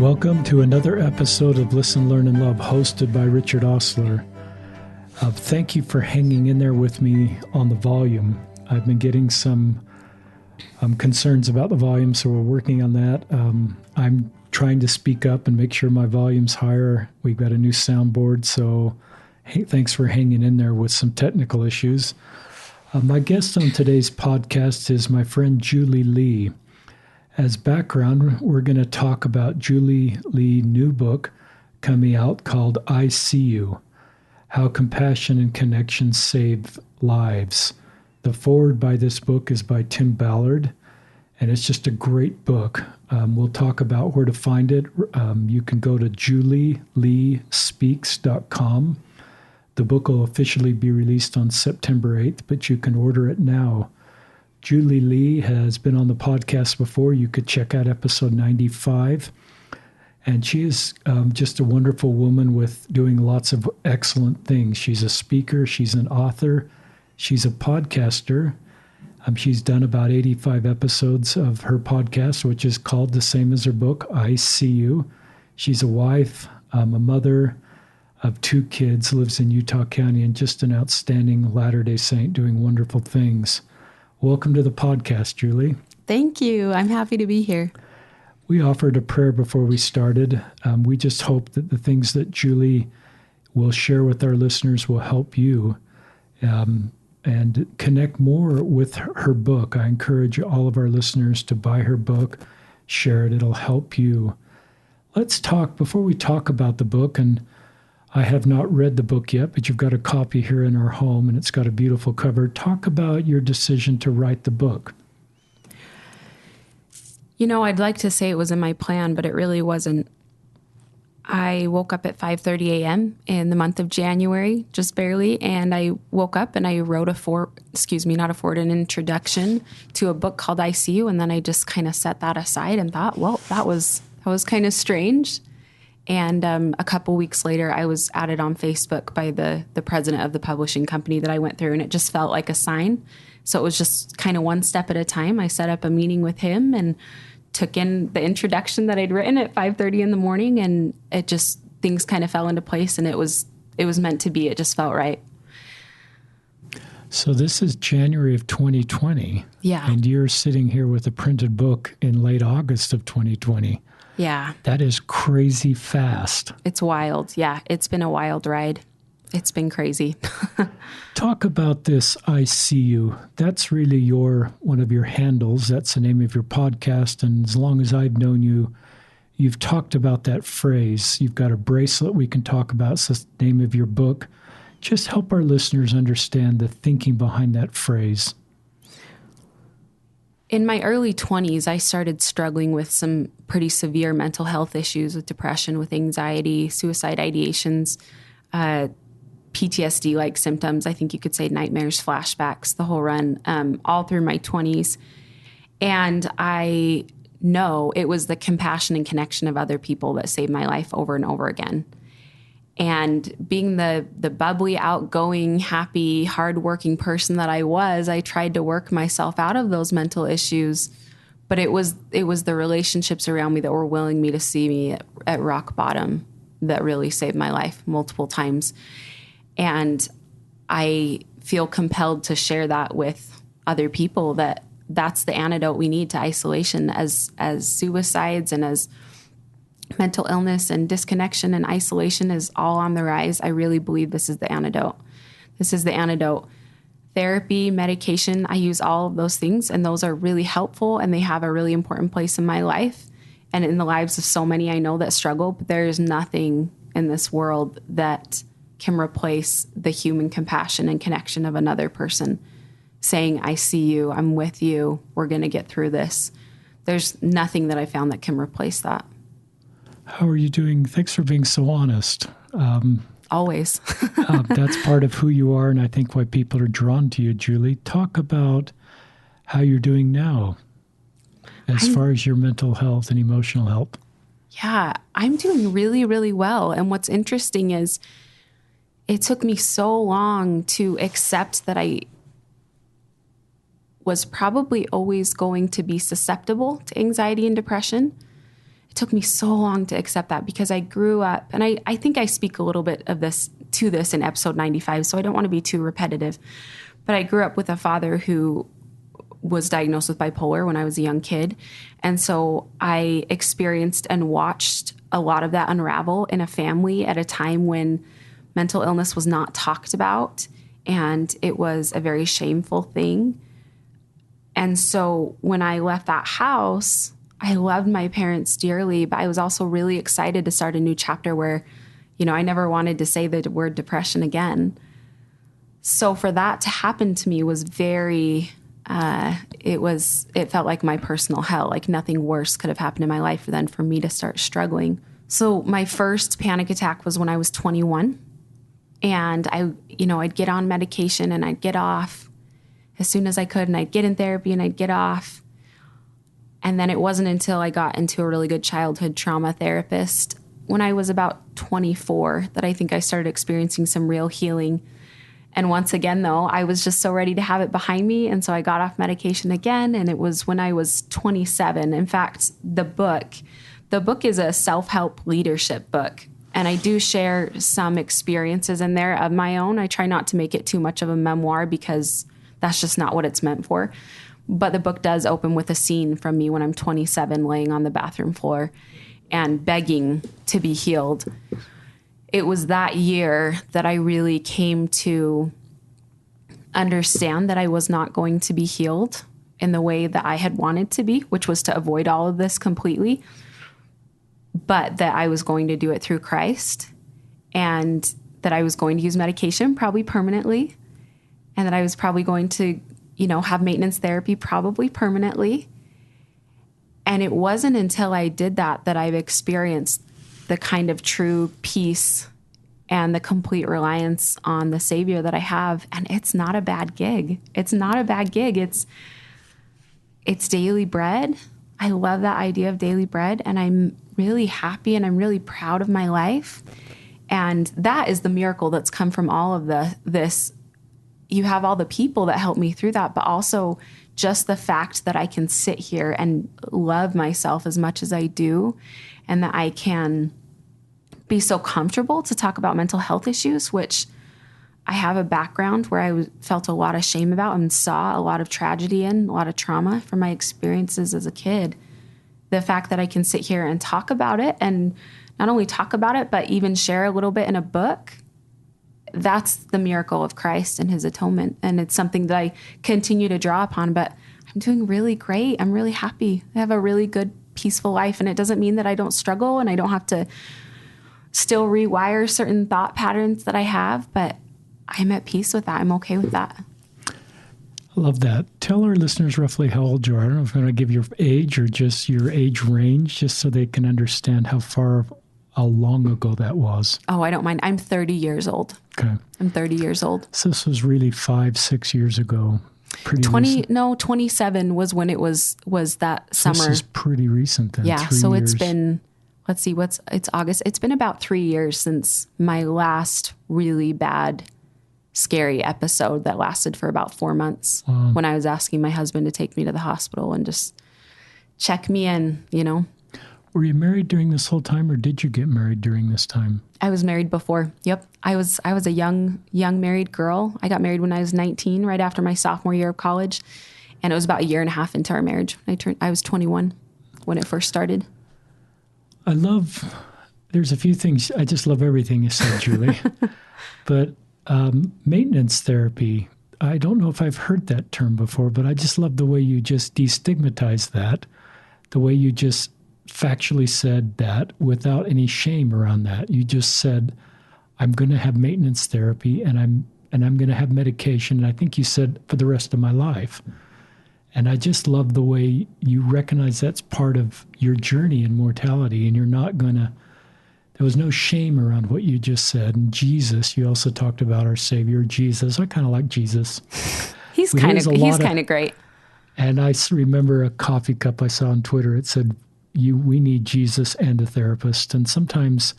Welcome to another episode of Listen, Learn, and Love, hosted by Richard Osler. Thank you for hanging in there with me on the volume. I've been getting some concerns about the volume, so we're working on that. I'm trying to speak up and make sure my volume's higher. We've got a new soundboard, so hey, thanks for hanging in there with some technical issues. My guest on today's podcast is my friend Julie Lee. As background, we're going to talk about Julie Lee's new book coming out called I See You, How Compassion and Connection Save Lives. The foreword by this book is by Tim Ballard, and it's just a great book. We'll talk about where to find it. You can go to julieleespeaks.com. The book will officially be released on September 8th, but you can order it now. Julie Lee has been on the podcast before. You could check out episode 95. And she is just a wonderful woman with doing lots of excellent things. She's a speaker. She's an author. She's a podcaster. She's done about 85 episodes of her podcast, which is called the same as her book, I See You. She's a wife, a mother of 2 kids, lives in Utah County, and just an outstanding Latter-day Saint doing wonderful things. Welcome to the podcast, Julie. Thank you. I'm happy to be here. We offered a prayer before we started. We just hope that the things that Julie will share with our listeners will help you and connect more with her book. I encourage all of our listeners to buy her book, share it. It'll help you. Let's talk, before we talk about the book, and I have not read the book yet, but you've got a copy here in our home, and it's got a beautiful cover. Talk about your decision to write the book. You know, I'd like to say it was in my plan, but it really wasn't. I woke up at 5:30 a.m. in the month of January, just barely, and I woke up and I wrote an introduction to a book called I See You, and then I just kind of set that aside and thought, well, that was kind of strange. And a couple weeks later, I was added on Facebook by the president of the publishing company that I went through, and it just felt like a sign. So it was just kind of one step at a time. I set up a meeting with him and took in the introduction that I'd written at 5:30 in the morning, and it just, things kind of fell into place, and it was meant to be. It just felt right. So this is January of 2020. Yeah. And you're sitting here with a printed book in late August of 2020. Yeah. That is crazy fast. It's wild. Yeah. It's been a wild ride. It's been crazy. Talk about this I See You. That's really one of your handles. That's the name of your podcast. And as long as I've known you, you've talked about that phrase. You've got a bracelet we can talk about. It's the name of your book. Just help our listeners understand the thinking behind that phrase. In my early 20s, I started struggling with some pretty severe mental health issues, with depression, with anxiety, suicide ideations, PTSD-like symptoms. I think you could say nightmares, flashbacks, the whole run, all through my 20s. And I know it was the compassion and connection of other people that saved my life over and over again. And being the bubbly, outgoing, happy, hardworking person that I was, I tried to work myself out of those mental issues. But it was the relationships around me that were willing me to see me at rock bottom that really saved my life multiple times. And I feel compelled to share that with other people, that's the antidote we need to isolation, as suicides and as mental illness and disconnection and isolation is all on the rise. I really believe this is the antidote. This is the antidote. Therapy, medication, I use all of those things, and those are really helpful, and they have a really important place in my life and in the lives of so many I know that struggle. But there is nothing in this world that can replace the human compassion and connection of another person saying, I see you, I'm with you, we're going to get through this. There's nothing that I found that can replace that. How are you doing? Thanks for being so honest. Always. That's part of who you are, and I think why people are drawn to you, Julie. Talk about how you're doing now as far as your mental health and emotional health. Yeah, I'm doing really, really well. And what's interesting is it took me so long to accept that I was probably always going to be susceptible to anxiety and depression. It took me so long to accept that because I grew up, and I think I speak a little bit of this in episode 95, so I don't want to be too repetitive. But I grew up with a father who was diagnosed with bipolar when I was a young kid. And so I experienced and watched a lot of that unravel in a family at a time when mental illness was not talked about, and it was a very shameful thing. And so when I left that house, I loved my parents dearly, but I was also really excited to start a new chapter where, I never wanted to say the word depression again. So for that to happen to me was very, it felt like my personal hell. Like nothing worse could have happened in my life than for me to start struggling. So my first panic attack was when I was 21. And I'd get on medication and I'd get off as soon as I could, and I'd get in therapy and I'd get off. And then it wasn't until I got into a really good childhood trauma therapist when I was about 24 that I think I started experiencing some real healing. And once again, though, I was just so ready to have it behind me. And so I got off medication again. And it was when I was 27. In fact, the book is a self-help leadership book. And I do share some experiences in there of my own. I try not to make it too much of a memoir because that's just not what it's meant for. But the book does open with a scene from me when I'm 27 laying on the bathroom floor and begging to be healed. It was that year that I really came to understand that I was not going to be healed in the way that I had wanted to be, which was to avoid all of this completely, but that I was going to do it through Christ, and that I was going to use medication probably permanently, and that I was probably going to, have maintenance therapy probably permanently. And it wasn't until I did that I've experienced the kind of true peace and the complete reliance on the Savior that I have. And it's not a bad gig. It's not a bad gig. It's daily bread. I love that idea of daily bread, and I'm really happy and I'm really proud of my life. And that is the miracle that's come from all of this. You have all the people that helped me through that, but also just the fact that I can sit here and love myself as much as I do, and that I can be so comfortable to talk about mental health issues, which I have a background where I felt a lot of shame about and saw a lot of tragedy in, a lot of trauma from my experiences as a kid. The fact that I can sit here and talk about it, and not only talk about it, but even share a little bit in a book, that's the miracle of Christ and his atonement. And it's something that I continue to draw upon, but I'm doing really great. I'm really happy. I have a really good, peaceful life. And it doesn't mean that I don't struggle and I don't have to still rewire certain thought patterns that I have, but I'm at peace with that. I'm okay with that. I love that. Tell our listeners roughly how old you are. I don't know if I'm going to give your age or just your age range, just so they can understand how long ago that was. Oh, I don't mind. I'm 30 years old. Okay. I'm 30 years old. So this was really 5-6 years ago. Pretty recent. 27 was when it was that summer. This is pretty recent then. Yeah. 3 so years. It's been, it's August. It's been about 3 years since my last really bad, scary episode that lasted for about 4 months, when I was asking my husband to take me to the hospital and just check me in, Were you married during this whole time, or did you get married during this time? I was married before. Yep. I was a young married girl. I got married when I was 19, right after my sophomore year of college. And it was about a year and a half into our marriage. I was 21 when it first started. There's a few things. I just love everything you said, Julie. But maintenance therapy, I don't know if I've heard that term before, but I just love the way you just destigmatized that, the way you just factually said that without any shame around that. You just said, I'm going to have maintenance therapy and I'm going to have medication. And I think you said for the rest of my life. And I just love the way you recognize that's part of your journey in mortality, and you're not going to, there was no shame around what you just said. And Jesus, you also talked about our Savior, Jesus. I kind of like Jesus. He's kind of great. And I remember a coffee cup I saw on Twitter. It said, we need Jesus and a therapist. And sometimes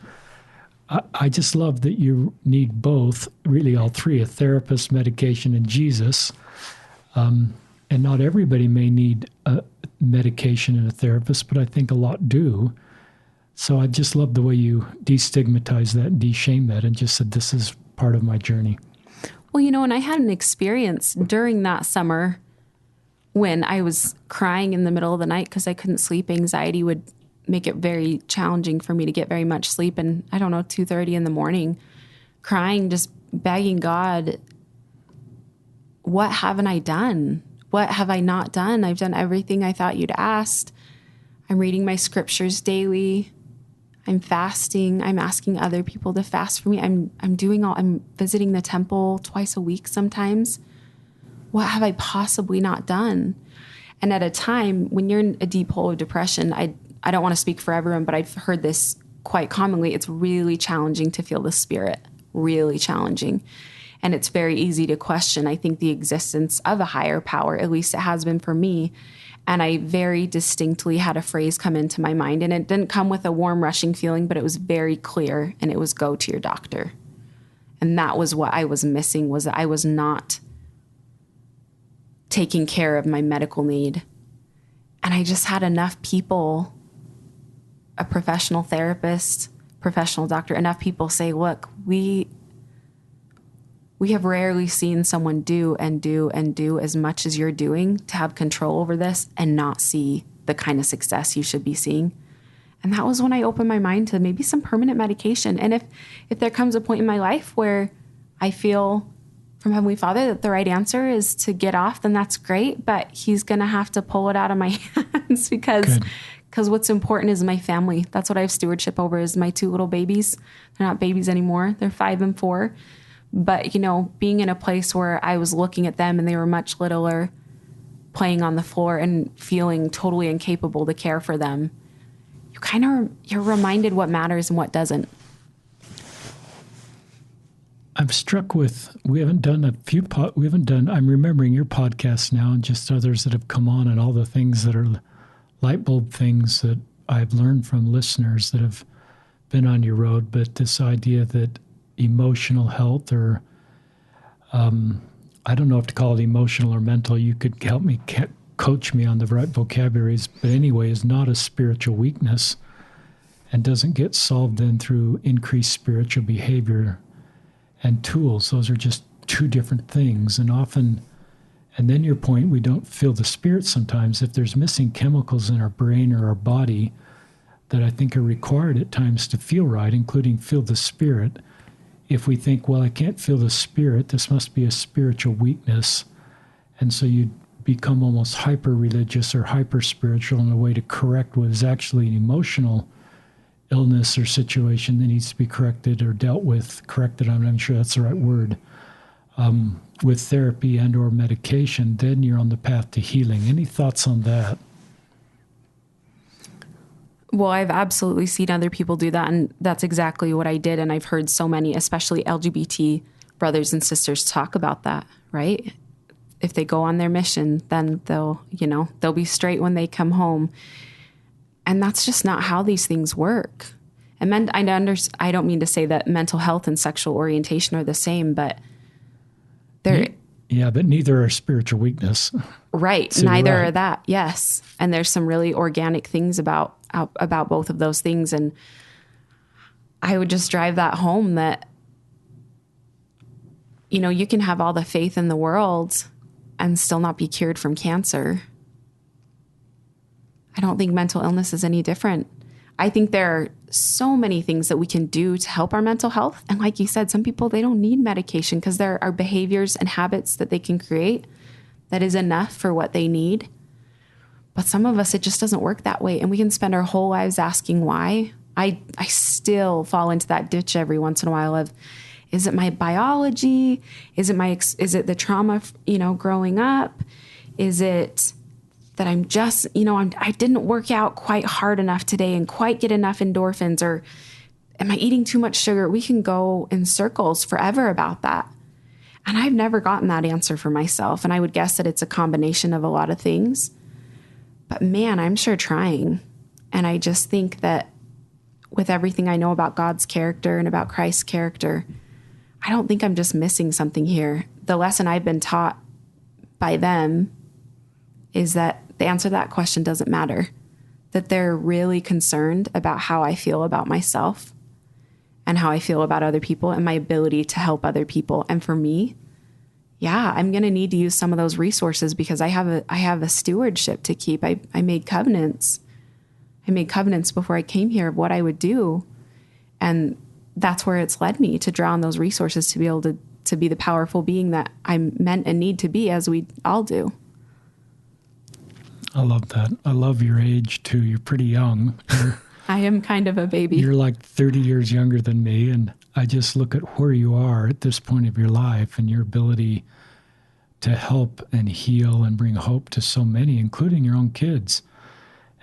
I just love that you need both, really all three, a therapist, medication, and Jesus. And not everybody may need a medication and a therapist, but I think a lot do. So I just love the way you destigmatize that and de-shame that and just said, this is part of my journey. Well, and I had an experience during that summer when I was crying in the middle of the night because I couldn't sleep. Anxiety would make it very challenging for me to get very much sleep. And I don't know, 2:30 in the morning, crying, just begging God, what haven't I done? What have I not done? I've done everything I thought you'd asked. I'm reading my scriptures daily. I'm fasting. I'm asking other people to fast for me. I'm visiting the temple twice a week sometimes. What have I possibly not done? And at a time when you're in a deep hole of depression, I don't want to speak for everyone, but I've heard this quite commonly. It's really challenging to feel the Spirit, really challenging. And it's very easy to question, I think, the existence of a higher power. At least it has been for me. And I very distinctly had a phrase come into my mind, and it didn't come with a warm, rushing feeling, but it was very clear, and it was go to your doctor. And that was what I was missing, was that I was not taking care of my medical need. And I just had enough people, a professional therapist, professional doctor, enough people say, look, we have rarely seen someone do as much as you're doing to have control over this and not see the kind of success you should be seeing. And that was when I opened my mind to maybe some permanent medication. And if there comes a point in my life where I feel from Heavenly Father that the right answer is to get off, then that's great. But He's going to have to pull it out of my hands because what's important is my family. That's what I have stewardship over, is my 2 little babies. They're not babies anymore. They're 5 and 4. But, being in a place where I was looking at them and they were much littler, playing on the floor and feeling totally incapable to care for them, you're reminded what matters and what doesn't. I'm struck with, I'm remembering your podcast now and just others that have come on and all the things that are light bulb things that I've learned from listeners that have been on your road. But this idea that emotional health, or I don't know if to call it emotional or mental, you could help me coach me on the right vocabularies, but anyway, is not a spiritual weakness and doesn't get solved then through increased spiritual behavior and tools. Those are just 2 different things. And often, and then your point, we don't feel the Spirit sometimes. If there's missing chemicals in our brain or our body that I think are required at times to feel right, including feel the Spirit, if we think, well, I can't feel the Spirit, this must be a spiritual weakness. And so you become almost hyper-religious or hyper-spiritual in a way to correct what is actually an emotional illness or situation that needs to be corrected or dealt with. Corrected, I'm not sure that's the right word. With therapy and or medication, then you're on the path to healing. Any thoughts on that? Well, I've absolutely seen other people do that, and that's exactly what I did. And I've heard so many, especially LGBT brothers and sisters, talk about that, right? If they go on their mission, then they'll be straight when they come home. And that's just not how these things work. And I don't mean to say that mental health and sexual orientation are the same, but they're... Yeah, but neither are spiritual weakness. Right. So neither are that. Yes. And there's some really organic things about both of those things. And I would just drive that home that, you can have all the faith in the world and still not be cured from cancer. I don't think mental illness is any different. I think there are so many things that we can do to help our mental health. And like you said, some people, they don't need medication because there are behaviors and habits that they can create that is enough for what they need. But some of us, it just doesn't work that way. And we can spend our whole lives asking why. I still fall into that ditch every once in a while of, is it my biology? Is it the trauma, growing up? Is it that I'm just, I didn't work out quite hard enough today and quite get enough endorphins, or am I eating too much sugar? We can go in circles forever about that. And I've never gotten that answer for myself. And I would guess that it's a combination of a lot of things. But man, I'm sure trying. And I just think that with everything I know about God's character and about Christ's character, I don't think I'm just missing something here. The lesson I've been taught by them is that the answer to that question doesn't matter. that they're really concerned about how I feel about myself and how I feel about other people and my ability to help other people. And for me, yeah, I'm going to need to use some of those resources because I have a stewardship to keep. I made covenants. I made covenants before I came here of what I would do. And that's where it's led me to draw on those resources to be able to be the powerful being that I'm meant and need to be, as we all do. I love that. I love your age too. You're pretty young. I am kind of a baby. You're like 30 years younger than me. And I just look at where you are at this point of your life and your ability to help and heal and bring hope to so many, including your own kids,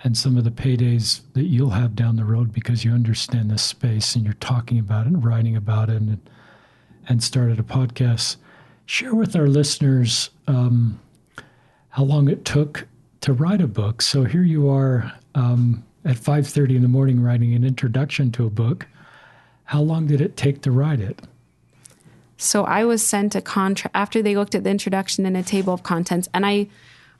and some of the paydays that you'll have down the road because you understand this space and you're talking about it and writing about it and started a podcast. Share with our listeners how long it took to write a book. So here you are at 5:30 in the morning writing an introduction to a book. How long did it take to write it? So I was sent a contract after they looked at the introduction and a table of contents. And I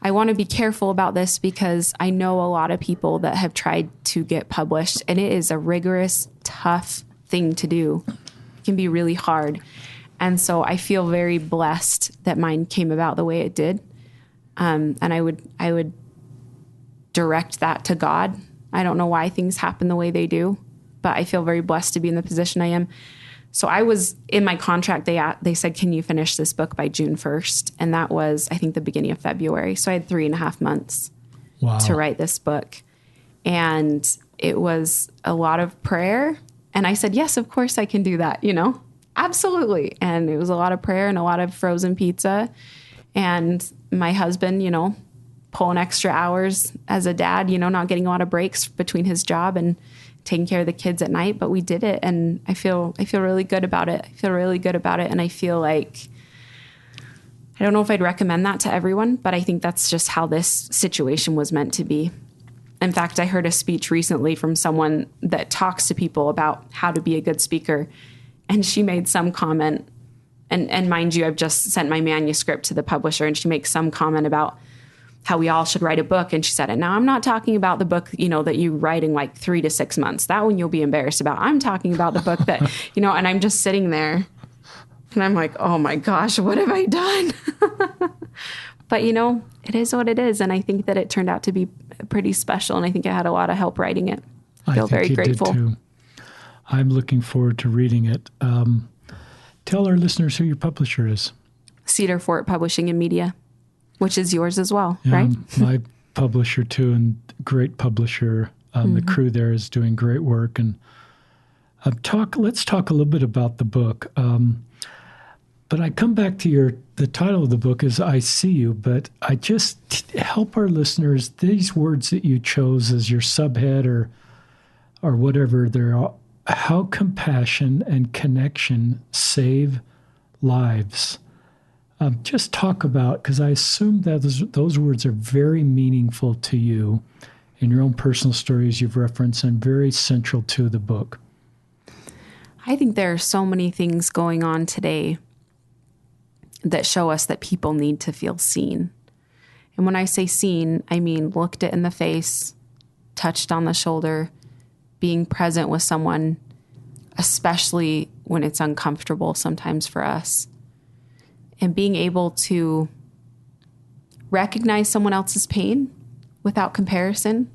want to be careful about this because I know a lot of people that have tried to get published, and it is a rigorous, tough thing to do. It can be really hard. And so I feel very blessed that mine came about the way it did. And I would direct that to God. I don't know why things happen the way they do, but I feel very blessed to be in the position I am. So I was in my contract. They said, "Can you finish this book by June 1st?" And that was, I think, the beginning of February. So I had 3.5 months to write this book. And it was a lot of prayer. And I said, yes, of course I can do that, absolutely. And it was a lot of prayer and a lot of frozen pizza. And my husband, pulling extra hours as a dad, not getting a lot of breaks between his job and taking care of the kids at night, but we did it. And I feel really good about it. And I feel like, I don't know if I'd recommend that to everyone, but I think that's just how this situation was meant to be. In fact, I heard a speech recently from someone that talks to people about how to be a good speaker. And she made some comment, and mind you, I've just sent my manuscript to the publisher, and she makes some comment about how we all should write a book. And she said, and now I'm not talking about the book, that you write in like 3 to 6 months. That one you'll be embarrassed about. I'm talking about the book that, and I'm just sitting there and I'm like, oh my gosh, what have I done? But, it is what it is. And I think that it turned out to be pretty special. And I think I had a lot of help writing it. I feel very grateful. Did too. I'm looking forward to reading it. Tell our listeners who your publisher is. Cedar Fort Publishing and Media, which is yours as well, right? My publisher too, and great publisher. The crew there is doing great work. And let's talk a little bit about the book. But I come back to the title of the book is I See You, but I just help our listeners, these words that you chose as your subhead or whatever they're all, how compassion and connection save lives. Just talk about, because I assume that those words are very meaningful to you in your own personal stories you've referenced and very central to the book. I think there are so many things going on today that show us that people need to feel seen. And when I say seen, I mean looked at in the face, touched on the shoulder, being present with someone, especially when it's uncomfortable sometimes for us. And being able to recognize someone else's pain without comparison.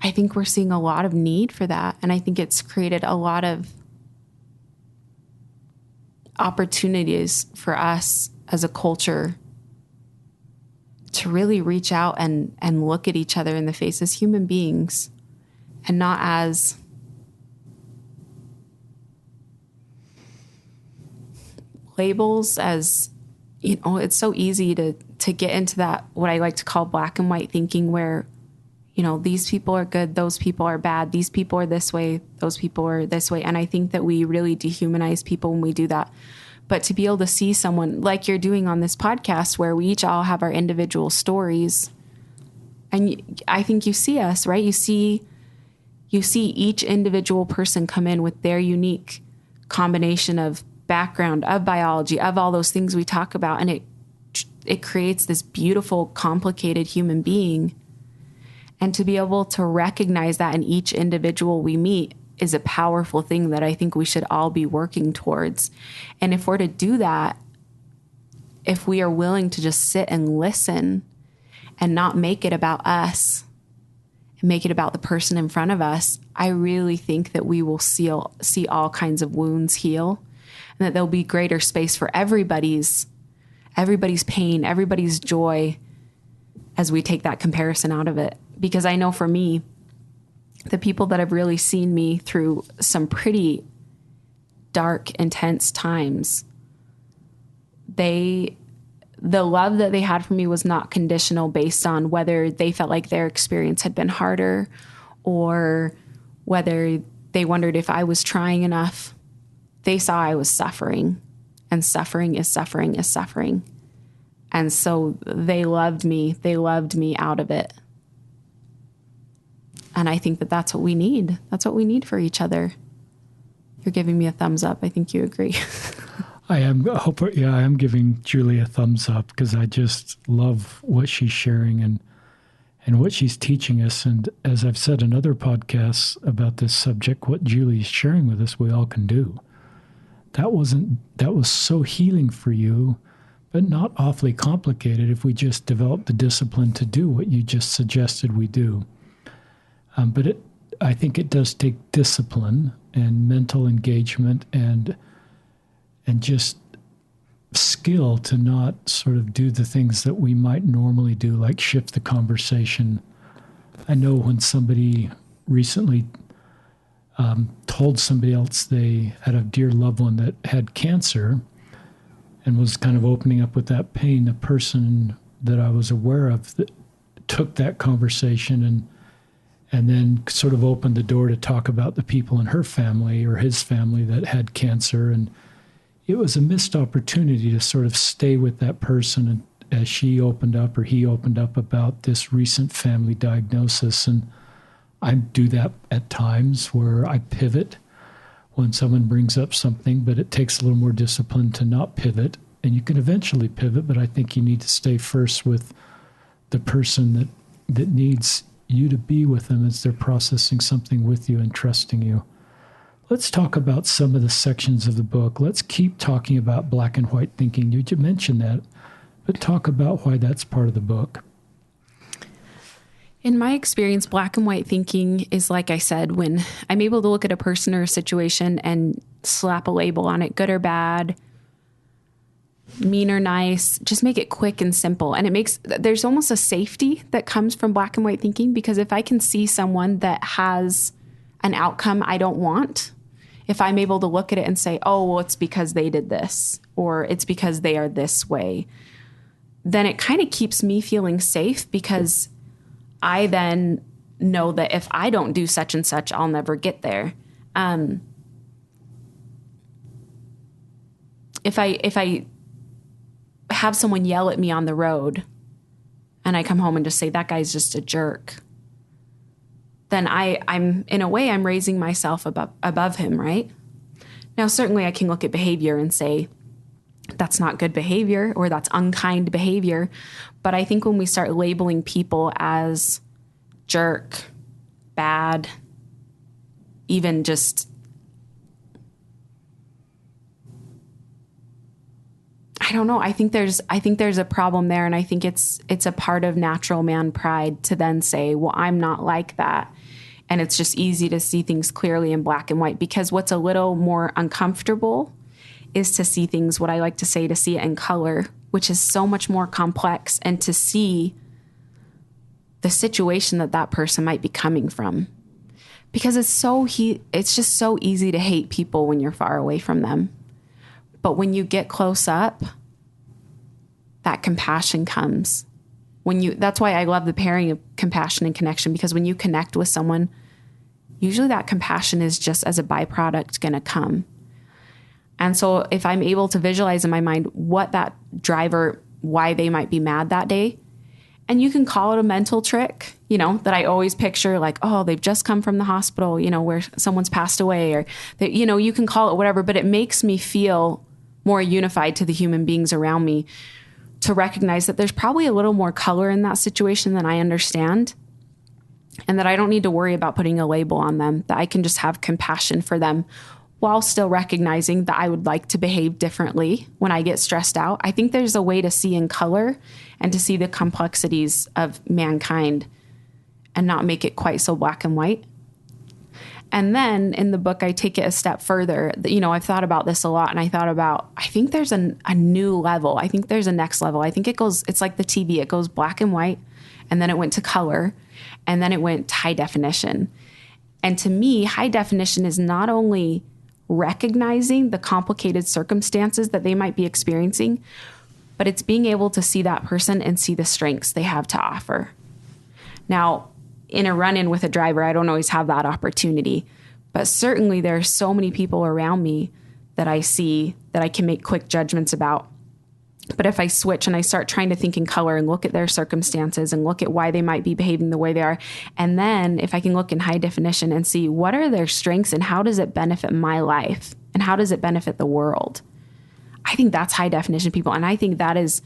I think we're seeing a lot of need for that. And I think it's created a lot of opportunities for us as a culture to really reach out and look at each other in the face as human beings and not as labels, as it's so easy to get into that, what I like to call black and white thinking, where these people are good, those people are bad, these people are this way, those people are this way. And I think that we really dehumanize people when we do that. But to be able to see someone like you're doing on this podcast, where we each all have our individual stories, and I think you see us, right? You see each individual person come in with their unique combination of background, of biology, of all those things we talk about. And it creates this beautiful, complicated human being. And to be able to recognize that in each individual we meet is a powerful thing that I think we should all be working towards. And if we're to do that, if we are willing to just sit and listen and not make it about us and make it about the person in front of us, I really think that we will see all kinds of wounds heal, and that there'll be greater space for everybody's pain, everybody's joy, as we take that comparison out of it. Because I know for me, the people that have really seen me through some pretty dark, intense times, the love that they had for me was not conditional based on whether they felt like their experience had been harder or whether they wondered if I was trying enough. They saw I was suffering, and suffering is suffering is suffering. And so they loved me. They loved me out of it. And I think that that's what we need. That's what we need for each other. You're giving me a thumbs up. I think you agree. I am giving Julie a thumbs up because I just love what she's sharing and what she's teaching us. And as I've said in other podcasts about this subject, what Julie's sharing with us, we all can do. That was so healing for you, but not awfully complicated if we just develop the discipline to do what you just suggested we do. But I think it does take discipline and mental engagement and just skill to not sort of do the things that we might normally do, like shift the conversation. I know when somebody recently told somebody else they had a dear loved one that had cancer and was kind of opening up with that pain, the person that I was aware of that took that conversation and then sort of opened the door to talk about the people in her family or his family that had cancer. And it was a missed opportunity to sort of stay with that person as she opened up or he opened up about this recent family diagnosis. And I do that at times where I pivot when someone brings up something, but it takes a little more discipline to not pivot. And you can eventually pivot, but I think you need to stay first with the person that needs you to be with them as they're processing something with you and trusting you. Let's talk about some of the sections of the book. Let's keep talking about black and white thinking. You mentioned that, but talk about why that's part of the book. In my experience, black and white thinking is, like I said, when I'm able to look at a person or a situation and slap a label on it, good or bad, mean or nice, just make it quick and simple. And there's almost a safety that comes from black and white thinking, because if I can see someone that has an outcome I don't want, if I'm able to look at it and say, oh, well, it's because they did this, or it's because they are this way, then it kind of keeps me feeling safe, because I then know that if I don't do such and such, I'll never get there. If I have someone yell at me on the road and I come home and just say, that guy's just a jerk, then I'm in a way, I'm raising myself above him, right? Now, certainly I can look at behavior and say, that's not good behavior or that's unkind behavior. But I think when we start labeling people as jerk, bad, even just, I don't know. I think there's a problem there. And I think it's a part of natural man pride to then say, well, I'm not like that. And it's just easy to see things clearly in black and white, because what's a little more uncomfortable is to see things, what I like to say, to see it in color, which is so much more complex, and to see the situation that person might be coming from. Because it's just so easy to hate people when you're far away from them. But when you get close up, that compassion comes. That's why I love the pairing of compassion and connection, because when you connect with someone, usually that compassion is just as a byproduct going to come. And so if I'm able to visualize in my mind what that driver, why they might be mad that day, and you can call it a mental trick, that I always picture, like, oh, they've just come from the hospital, where someone's passed away, or that, you can call it whatever, but it makes me feel more unified to the human beings around me, to recognize that there's probably a little more color in that situation than I understand. and that I don't need to worry about putting a label on them, that I can just have compassion for them while still recognizing that I would like to behave differently when I get stressed out. I think there's a way to see in color and to see the complexities of mankind and not make it quite so black and white. And then in the book, I take it a step further. You know, I've thought about this a lot, and I thought about, I think there's a new level. I think there's a next level. I think it's like the TV. It goes black and white, and then it went to color, and then it went to high definition. And to me, high definition is not only recognizing the complicated circumstances that they might be experiencing, but it's being able to see that person and see the strengths they have to offer. Now, in a run-in with a driver, I don't always have that opportunity, but certainly there are so many people around me that I see that I can make quick judgments about. But if I switch and I start trying to think in color and look at their circumstances and look at why they might be behaving the way they are, and then if I can look in high definition and see what are their strengths and how does it benefit my life and how does it benefit the world, I think that's high definition people. And I think that is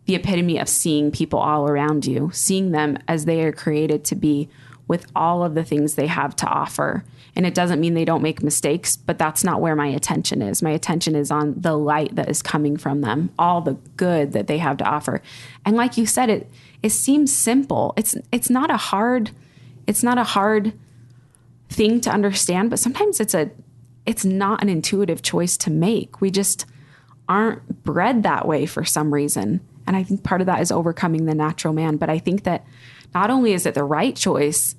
the epitome of seeing people all around you, seeing them as they are created to be with all of the things they have to offer. And it doesn't mean they don't make mistakes, but that's not where my attention is. My attention is on the light that is coming from them, all the good that they have to offer. And like you said, it seems simple. It's not a hard thing to understand, but sometimes it's not an intuitive choice to make. We just aren't bred that way for some reason. And I think part of that is overcoming the natural man. But I think that not only is it the right choice,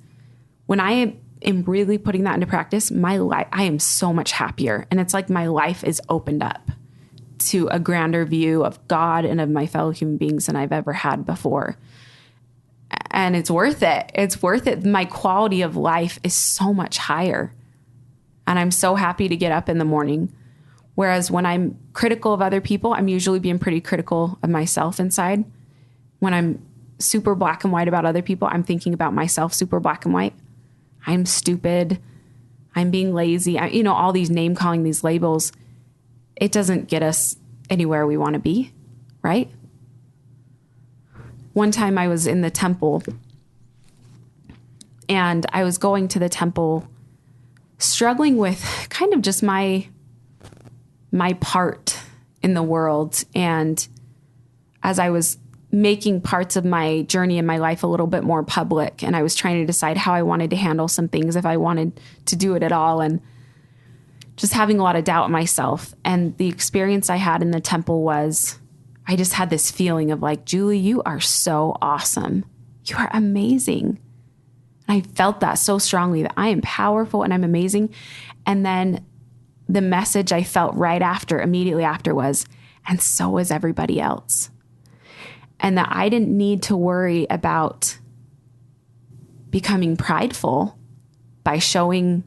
when I am really putting that into practice, my life, I am so much happier. And it's like my life is opened up to a grander view of God and of my fellow human beings than I've ever had before. And it's worth it. It's worth it. My quality of life is so much higher. And I'm so happy to get up in the morning. Whereas when I'm critical of other people, I'm usually being pretty critical of myself inside. When I'm super black and white about other people, I'm thinking about myself super black and white. I'm stupid. I'm being lazy. All these name calling, these labels, it doesn't get us anywhere we want to be, right? One time I was in the temple, and I was going to the temple struggling with kind of just my part in the world. And as I was making parts of my journey in my life a little bit more public, and I was trying to decide how I wanted to handle some things, if I wanted to do it at all, and just having a lot of doubt in myself. And the experience I had in the temple was, I just had this feeling of like, Julie, you are so awesome. You are amazing. And I felt that so strongly, that I am powerful and I'm amazing. And then the message I felt immediately after was, and so is everybody else. And that I didn't need to worry about becoming prideful by showing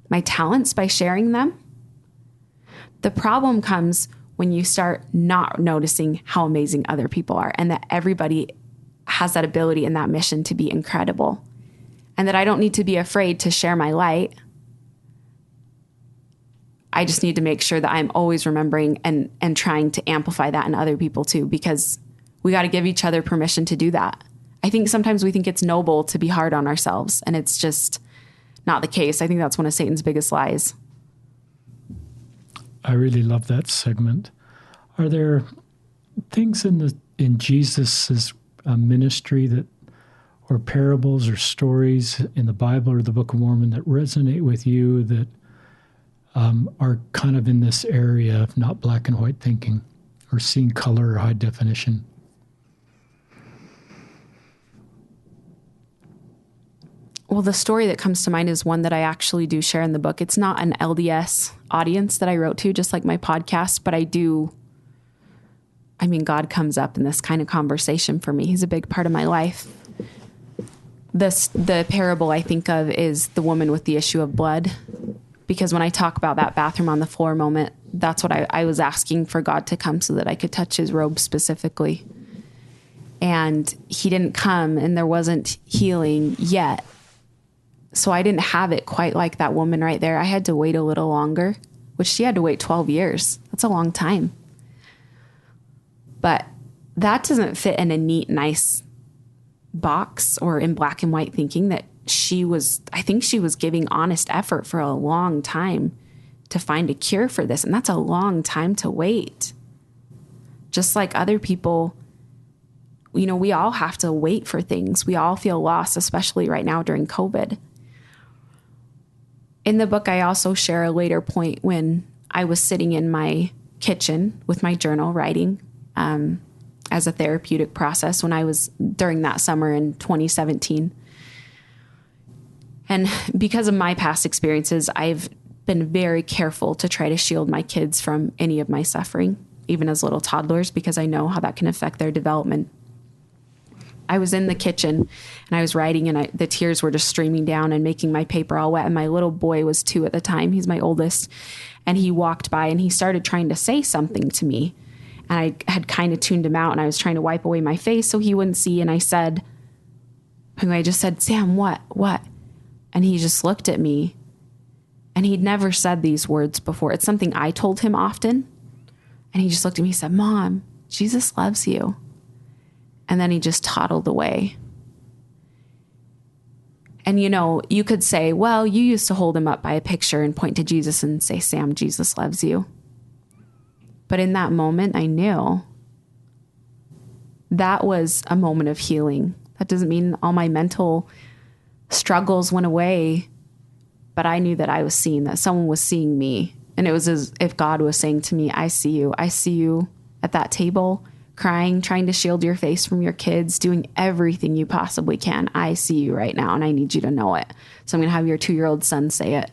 my talents, by sharing them. The problem comes when you start not noticing how amazing other people are, and that everybody has that ability and that mission to be incredible. And that I don't need to be afraid to share my light. I just need to make sure that I'm always remembering and trying to amplify that in other people too, because we got to give each other permission to do that. I think sometimes we think it's noble to be hard on ourselves, and it's just not the case. I think that's one of Satan's biggest lies. I really love that segment. Are there things in Jesus's ministry that, or parables or stories in the Bible or the Book of Mormon that resonate with you, that are kind of in this area of not black and white thinking or seeing color or high definition? Well, the story that comes to mind is one that I actually do share in the book. It's not an LDS audience that I wrote to, just like my podcast, but God comes up in this kind of conversation for me. He's a big part of my life. The parable I think of is the woman with the issue of blood, because when I talk about that bathroom on the floor moment, that's what I was asking for God to come so that I could touch his robe specifically. And he didn't come, and there wasn't healing yet. So I didn't have it quite like that woman right there. I had to wait a little longer, which she had to wait 12 years. That's a long time. But that doesn't fit in a neat, nice box or in black and white thinking that I think she was giving honest effort for a long time to find a cure for this. And that's a long time to wait. Just like other people, we all have to wait for things. We all feel lost, especially right now during COVID. In the book, I also share a later point when I was sitting in my kitchen with my journal writing as a therapeutic process when I was during that summer in 2017. And because of my past experiences, I've been very careful to try to shield my kids from any of my suffering, even as little toddlers, because I know how that can affect their development. I was in the kitchen and I was writing, and the tears were just streaming down and making my paper all wet. And my little boy was 2 at the time. He's my oldest. And he walked by and he started trying to say something to me. And I had kind of tuned him out, and I was trying to wipe away my face so he wouldn't see. And I just said, Sam, what? And he just looked at me, and he'd never said these words before. It's something I told him often. And he just looked at me and said, Mom, Jesus loves you. And then he just toddled away. And, you could say, well, you used to hold him up by a picture and point to Jesus and say, Sam, Jesus loves you. But in that moment, I knew that was a moment of healing. That doesn't mean all my mental struggles went away, but I knew that I was seen, that someone was seeing me. And it was as if God was saying to me, I see you. I see you at that table, crying, trying to shield your face from your kids, doing everything you possibly can. I see you right now, and I need you to know it. So I'm going to have your 2-year-old son say it,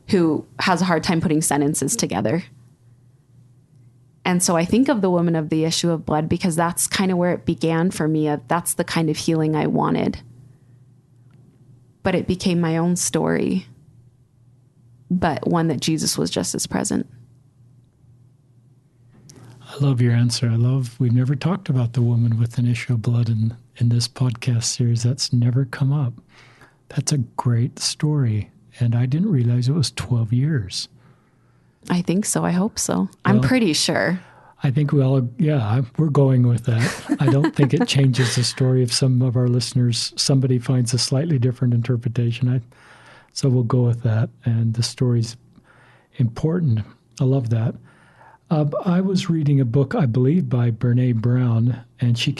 who has a hard time putting sentences together. And so I think of the woman of the issue of blood because that's kind of where it began for me. That's the kind of healing I wanted. But it became my own story, but one that Jesus was just as present. I love your answer. We've never talked about the woman with an issue of blood in this podcast series. That's never come up. That's a great story. And I didn't realize it was 12 years. I think so. I hope so. Well, I'm pretty sure. I think we're going with that. I don't think it changes the story if some of our listeners, somebody finds a slightly different interpretation. So we'll go with that. And the story's important. I love that. I was reading a book, I believe, by Brene Brown, and she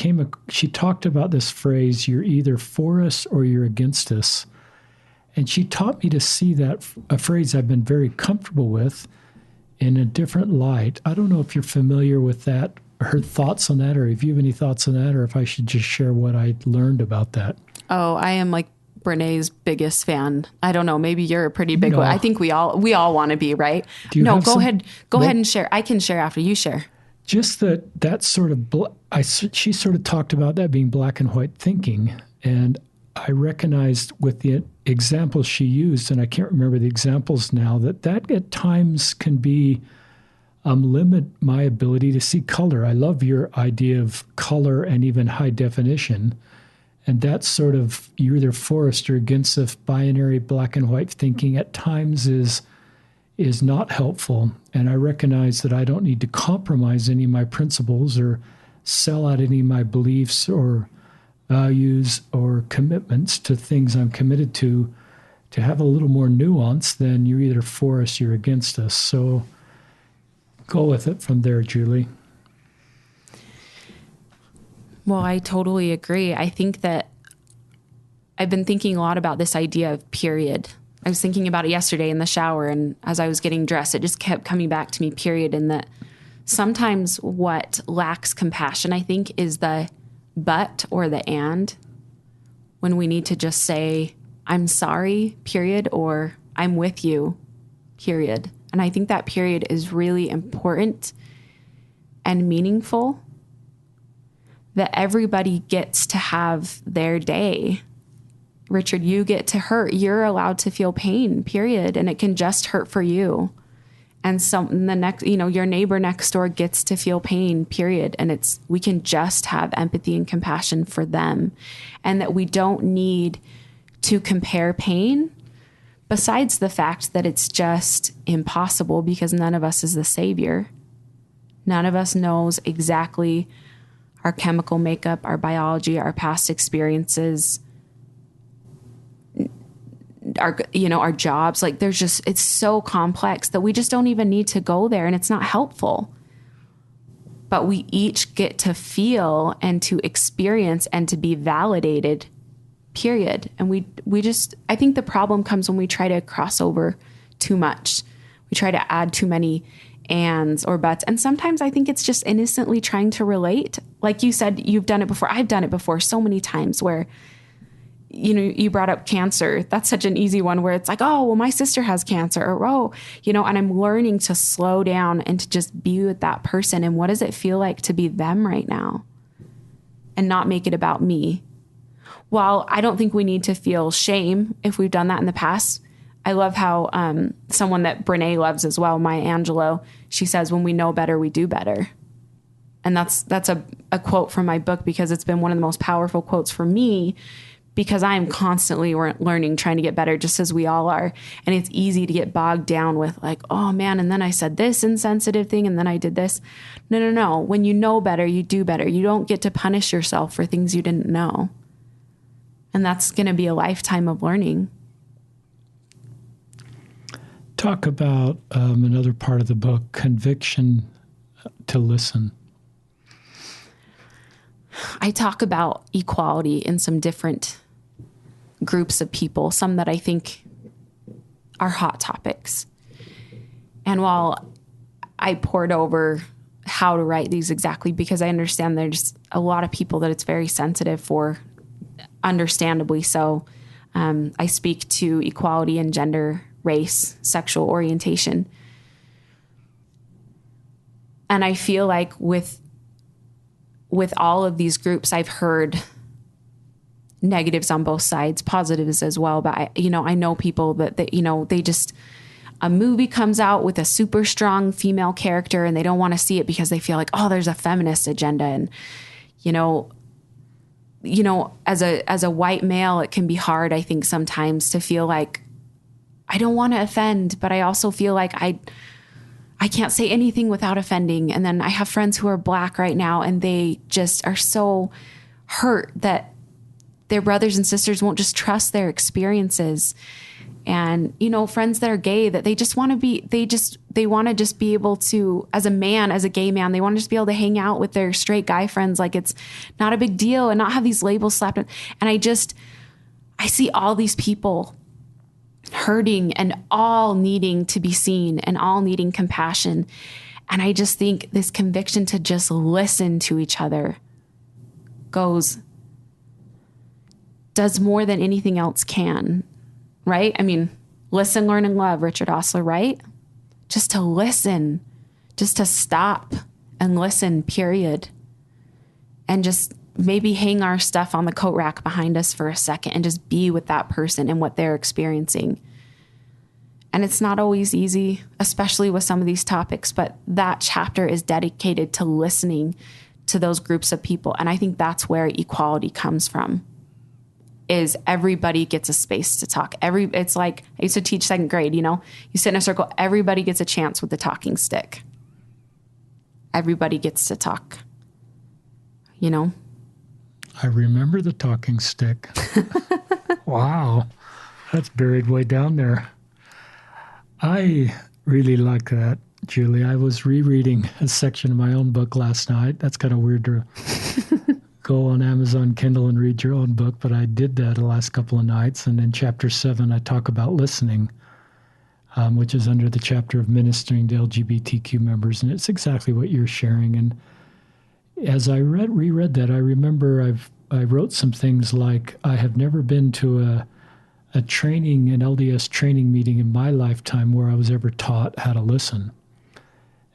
talked about this phrase, you're either for us or you're against us. And she taught me to see that, a phrase I've been very comfortable with, in a different light. I don't know if you're familiar with that, her thoughts on that, or if you have any thoughts on that, or if I should just share what I learned about that. Oh, I am like Brene's biggest fan. I don't know. Maybe you're a pretty big one. I think we all want to be, right? Go ahead and share. I can share after you share. Just that sort of, she sort of talked about that being black and white thinking. And I recognized with the examples she used, and I can't remember the examples now, that at times can be limit my ability to see color. I love your idea of color and even high definition. And that sort of, you're either for us or against us, binary black and white thinking at times is not helpful. And I recognize that I don't need to compromise any of my principles or sell out any of my beliefs or values or commitments to things I'm committed to have a little more nuance than you're either for us or you're against us. So go with it from there, Julie. Well, I totally agree. I think that I've been thinking a lot about this idea of period. I was thinking about it yesterday in the shower, and as I was getting dressed, it just kept coming back to me, period. And that sometimes what lacks compassion, I think, is the but or the and, when we need to just say, I'm sorry, period, or I'm with you, period. And I think that period is really important and meaningful, that everybody gets to have their day. Richard, you get to hurt. You're allowed to feel pain, period. And it can just hurt for you. And your neighbor next door gets to feel pain, period. And we can just have empathy and compassion for them. And that we don't need to compare pain, besides the fact that it's just impossible because none of us is the Savior. None of us knows exactly our chemical makeup, our biology, our past experiences, our jobs. Like it's so complex that we just don't even need to go there, and it's not helpful. But we each get to feel and to experience and to be validated, period. And I think the problem comes when we try to cross over too much. We try to add too many ands or buts. And sometimes I think it's just innocently trying to relate. Like you said, you've done it before. I've done it before so many times where, you brought up cancer. That's such an easy one where it's like, oh, well, my sister has cancer, or, oh, and I'm learning to slow down and to just be with that person. And what does it feel like to be them right now and not make it about me? While I don't think we need to feel shame if we've done that in the past. I love how someone that Brene loves as well, Maya Angelou, she says, when we know better, we do better. And that's a quote from my book, because it's been one of the most powerful quotes for me, because I am constantly learning, trying to get better, just as we all are. And it's easy to get bogged down with like, oh man, and then I said this insensitive thing, and then I did this. No. When you know better, you do better. You don't get to punish yourself for things you didn't know. And that's going to be a lifetime of learning. Talk about another part of the book, conviction to listen. I talk about equality in some different groups of people, some that I think are hot topics. And while I poured over how to write these exactly, because I understand there's a lot of people that it's very sensitive for, understandably so, I speak to equality in gender, race, sexual orientation. And I feel like with all of these groups, I've heard negatives on both sides, positives as well. But I know people that they just, a movie comes out with a super strong female character and they don't want to see it because they feel like, oh, there's a feminist agenda. And, as a white male, it can be hard, I think, sometimes to feel like I don't want to offend, but I also feel like I can't say anything without offending. And then I have friends who are Black right now, and they just are so hurt that their brothers and sisters won't just trust their experiences. And, friends that are gay, that they just want to be, they want to just be able to, as a gay man, they want to just be able to hang out with their straight guy friends like it's not a big deal and not have these labels slapped on. And I see all these people hurting and all needing to be seen and all needing compassion. And I just think this conviction to just listen to each other does more than anything else can, right? I mean, listen, learn, and love, Richard Osler, right? Just to listen, just to stop and listen, period. And just maybe hang our stuff on the coat rack behind us for a second and just be with that person and what they're experiencing. And it's not always easy, especially with some of these topics, but that chapter is dedicated to listening to those groups of people. And I think that's where equality comes from, is everybody gets a space to talk. It's like, I used to teach second grade, you sit in a circle, everybody gets a chance with the talking stick. Everybody gets to talk, I remember the talking stick. Wow. That's buried way down there. I really like that, Julie. I was rereading a section of my own book last night. That's kind of weird to go on Amazon Kindle and read your own book, but I did that the last couple of nights. And in chapter 7, I talk about listening, which is under the chapter of ministering to LGBTQ members. And it's exactly what you're sharing. And as I reread that, I remember I wrote some things like, I have never been to an LDS training meeting in my lifetime where I was ever taught how to listen.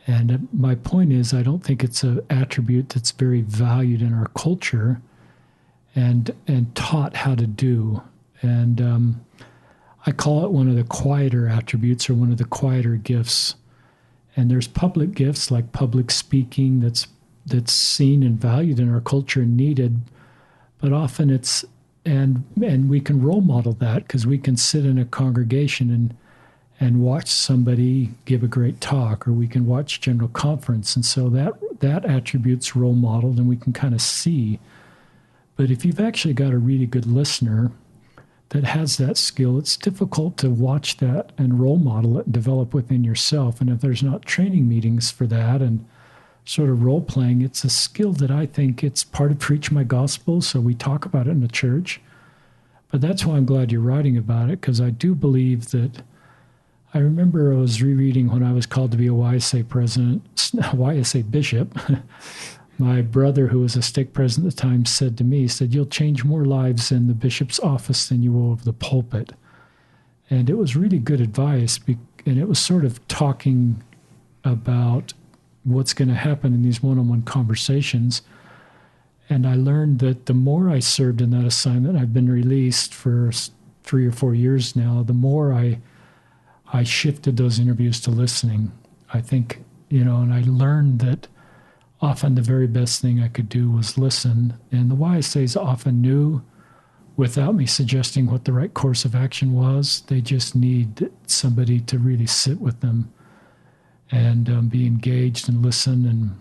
And my point is, I don't think it's an attribute that's very valued in our culture and taught how to do. And I call it one of the quieter attributes, or one of the quieter gifts. And there's public gifts like public speaking that's seen and valued in our culture and needed, but often and we can role model that because we can sit in a congregation and watch somebody give a great talk, or we can watch general conference. And so that attribute's role modeled and we can kind of see. But if you've actually got a really good listener that has that skill, it's difficult to watch that and role model it and develop within yourself. And if there's not training meetings for that and sort of role playing, it's a skill that I think it's part of Preach My Gospel. So we talk about it in the church. But that's why I'm glad you're writing about it, because I do believe that I remember I was rereading when I was called to be a YSA president, YSA bishop. My brother, who was a stake president at the time, said to me, he said, "You'll change more lives in the bishop's office than you will of the pulpit." And it was really good advice, and it was sort of talking about what's going to happen in these one-on-one conversations. And I learned that the more I served in that assignment, I've been released for 3 or 4 years now, the more I shifted those interviews to listening. I think, and I learned that often the very best thing I could do was listen. And the YSAs often knew without me suggesting what the right course of action was. They just need somebody to really sit with them and be engaged and listen.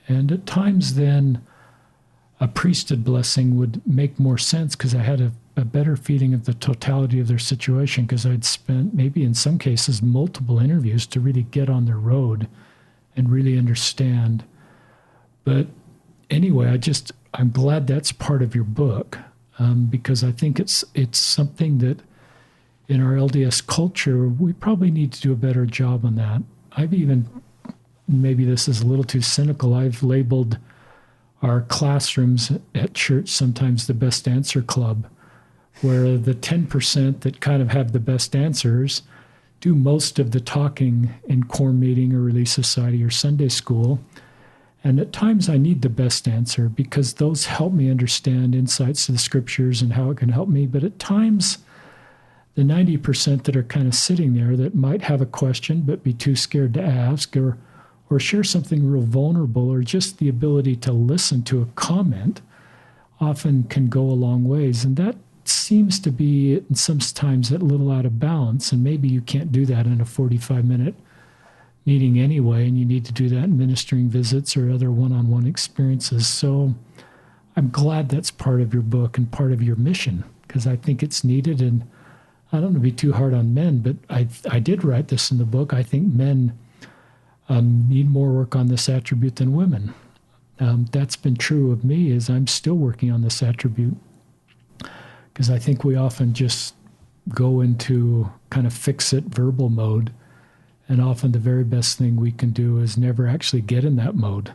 And at times then a priesthood blessing would make more sense because I had a better feeling of the totality of their situation, because I'd spent maybe in some cases multiple interviews to really get on their road and really understand. But anyway, I'm glad that's part of your book, because I think it's something that in our LDS culture, we probably need to do a better job on that. Maybe this is a little too cynical, I've labeled our classrooms at church sometimes the best answer club, where the 10% that kind of have the best answers do most of the talking in core meeting or Relief Society or Sunday school. And at times I need the best answer because those help me understand insights to the scriptures and how it can help me. But at times, the 90% that are kind of sitting there that might have a question but be too scared to ask, or share something real vulnerable, or just the ability to listen to a comment, often can go a long ways. And that seems to be sometimes a little out of balance. And maybe you can't do that in a 45-minute meeting anyway, and you need to do that in ministering visits or other one-on-one experiences. So I'm glad that's part of your book and part of your mission, because I think it's needed. And I don't want to be too hard on men, but I did write this in the book. I think men need more work on this attribute than women. That's been true of me, as I'm still working on this attribute, because I think we often just go into kind of fix-it verbal mode, and often the very best thing we can do is never actually get in that mode,